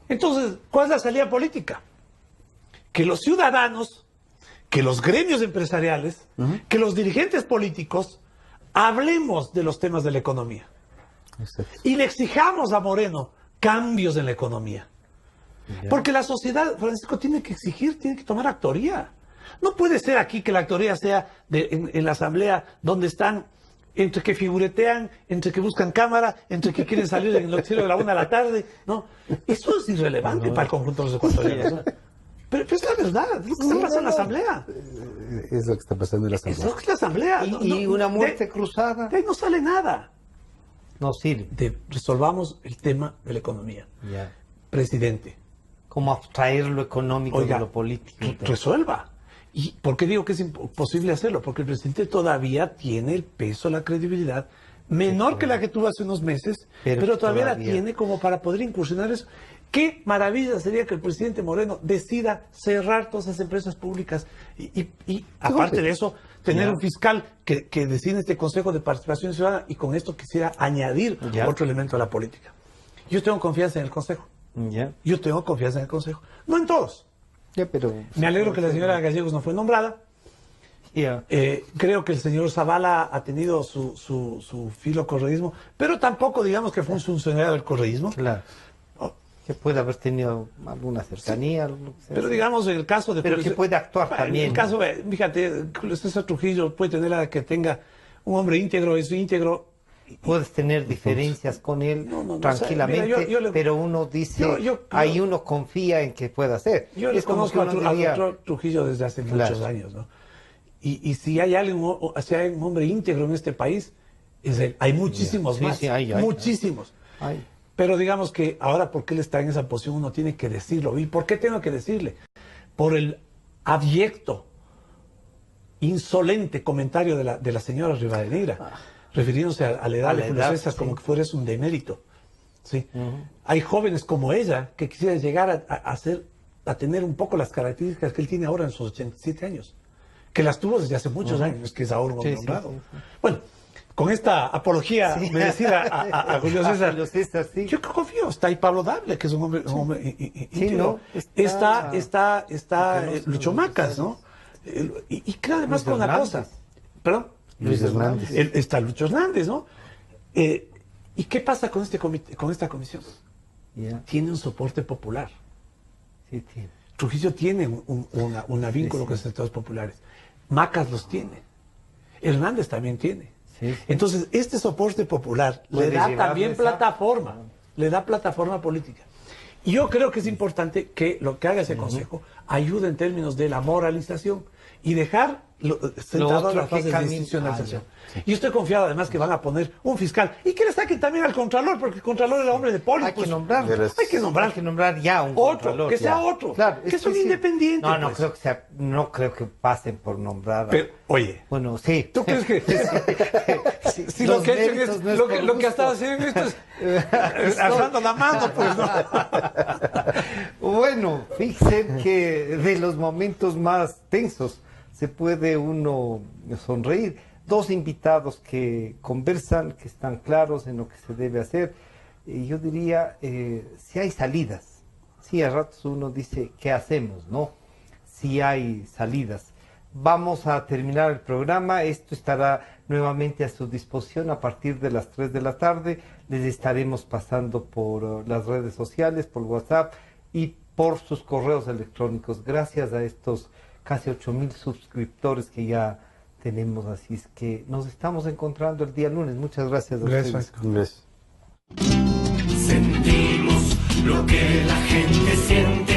Speaker 3: Entonces, ¿cuál es la salida política? Que los ciudadanos, que los gremios empresariales, que los dirigentes políticos hablemos de los temas de la economía.
Speaker 1: Exacto.
Speaker 3: Y le exijamos a Moreno cambios en la economía. Porque la sociedad, Francisco, tiene que exigir, tiene que tomar actoría. No puede ser aquí que la actoría sea en la asamblea donde están entre que figuretean, entre que buscan cámara, entre que quieren salir en el noticiero de la 1 de la tarde. No, eso es irrelevante para el conjunto de los ecuatorianos. ¿No? Pero es la verdad, es lo que está pasando en la asamblea.
Speaker 2: Es lo que está pasando en la asamblea.
Speaker 3: Es lo que es la asamblea.
Speaker 1: Y una muerte cruzada.
Speaker 3: De ahí no sale nada.
Speaker 1: No sirve.
Speaker 3: Resolvamos el tema de la economía.
Speaker 1: Ya.
Speaker 3: Presidente.
Speaker 1: ¿Cómo abstraer lo económico de lo político?
Speaker 3: Resuelva. ¿Y por qué digo que es imposible hacerlo? Porque el presidente todavía tiene el peso, la credibilidad, menor que la que tuvo hace unos meses, pero todavía la tiene como para poder incursionar eso. Qué maravilla sería que el presidente Moreno decida cerrar todas esas empresas públicas y aparte de eso, tener un fiscal que decida este Consejo de Participación Ciudadana, y con esto quisiera añadir otro elemento a la política. Yo tengo confianza en el Consejo. Yo tengo confianza en el Consejo. No en todos.
Speaker 1: Pero
Speaker 3: me alegro que la señora Gallegos no fue nombrada. Creo que el señor Zavala ha tenido su filo correísmo, pero tampoco digamos que fue un funcionario del correísmo.
Speaker 1: Claro. Que puede haber tenido alguna cercanía.
Speaker 3: Pero digamos en el caso de...
Speaker 1: Pero que puede actuar también.
Speaker 3: En el caso, fíjate, César Trujillo puede tener a que tenga un hombre íntegro, es íntegro.
Speaker 1: Puedes tener diferencias con él tranquilamente, o sea, mira, pero uno dice, ahí uno confía en que pueda hacer.
Speaker 3: Yo les conozco al doctor Trujillo desde hace muchos años, ¿no? Y si hay alguien, si hay un hombre íntegro en este país, es él. Hay muchísimos más, muchísimos. Pero digamos que ahora, porque él está en esa posición, uno tiene que decirlo. ¿Y por qué tengo que decirle? Por el abyecto, insolente comentario de la señora Rivadeneira. Refiriéndose a la edad de Julio César como que fuera un demérito. ¿Sí? Hay jóvenes como ella que quisieran llegar a tener un poco las características que él tiene ahora en sus 87 años. que las tuvo desde hace muchos años, que es ahora un
Speaker 1: Sí,
Speaker 3: nombrado.
Speaker 1: sí.
Speaker 3: Bueno, con esta apología merecida a Julio César,
Speaker 1: Julio César, sí.
Speaker 3: yo confío, está ahí Pablo Dable, que es un hombre íntegro.
Speaker 1: ¿no?
Speaker 3: Está
Speaker 1: conozco,
Speaker 3: Lucho Macas, ¿no? Y creo además
Speaker 1: Luis
Speaker 3: con una
Speaker 1: Hernández.
Speaker 3: cosa. ¿Perdón?
Speaker 2: Luis Hernández.
Speaker 3: Está Lucho Hernández, ¿no? ¿Y qué pasa con con esta comisión?
Speaker 1: Ya,
Speaker 3: Tiene un soporte popular.
Speaker 1: sí, sí.
Speaker 3: Trujillo tiene una vínculo con los sectores populares. Macas los tiene. Hernández también tiene.
Speaker 1: Sí, sí.
Speaker 3: Entonces, este soporte popular
Speaker 1: Puede
Speaker 3: le da
Speaker 1: llevar
Speaker 3: también
Speaker 1: esa-
Speaker 3: plataforma. Le da plataforma política. Y yo creo que es importante que lo que haga ese consejo ayude en términos de la moralización y dejar sentado
Speaker 1: otro
Speaker 3: las
Speaker 1: que
Speaker 3: bases de
Speaker 1: camine.
Speaker 3: institucionalización. Y estoy confiado además que van a poner un fiscal y que le saquen también al Contralor, porque el Contralor era hombre de poli.
Speaker 1: Hay que nombrarlo.
Speaker 3: Hay que nombrar.
Speaker 1: Hay que nombrar ya un
Speaker 3: Otro,
Speaker 1: Contralor,
Speaker 3: que sea
Speaker 1: ya.
Speaker 3: otro,
Speaker 1: Claro,
Speaker 3: que
Speaker 1: es
Speaker 3: son
Speaker 1: sí.
Speaker 3: independientes,
Speaker 1: No,
Speaker 3: pues.
Speaker 1: creo que no creo que pasen por nombrar.
Speaker 3: Pero, oye,
Speaker 1: Bueno, sí.
Speaker 3: ¿tú crees que si
Speaker 1: Los
Speaker 3: lo que ha hecho
Speaker 1: méritos
Speaker 3: es,
Speaker 1: no es
Speaker 3: lo
Speaker 1: por
Speaker 3: que ha estado
Speaker 1: gusto.
Speaker 3: haciendo esto es alzando la mano, pues, ¿no?
Speaker 1: Bueno, fíjense que de los momentos más tensos se puede uno sonreír. Dos invitados que conversan, que están claros en lo que se debe hacer. Y yo diría, si hay salidas. Sí, a ratos uno dice, ¿qué hacemos? ¿No? Si hay salidas. Vamos a terminar el programa. Esto estará nuevamente a su disposición a partir de las 3 de la tarde. Les estaremos pasando por las redes sociales, por WhatsApp y por sus correos electrónicos. Gracias a estos casi 8,000 suscriptores que ya tenemos. Así es que nos estamos encontrando el día lunes. Muchas gracias a ustedes.
Speaker 2: Gracias.
Speaker 4: Sentimos lo que la gente siente.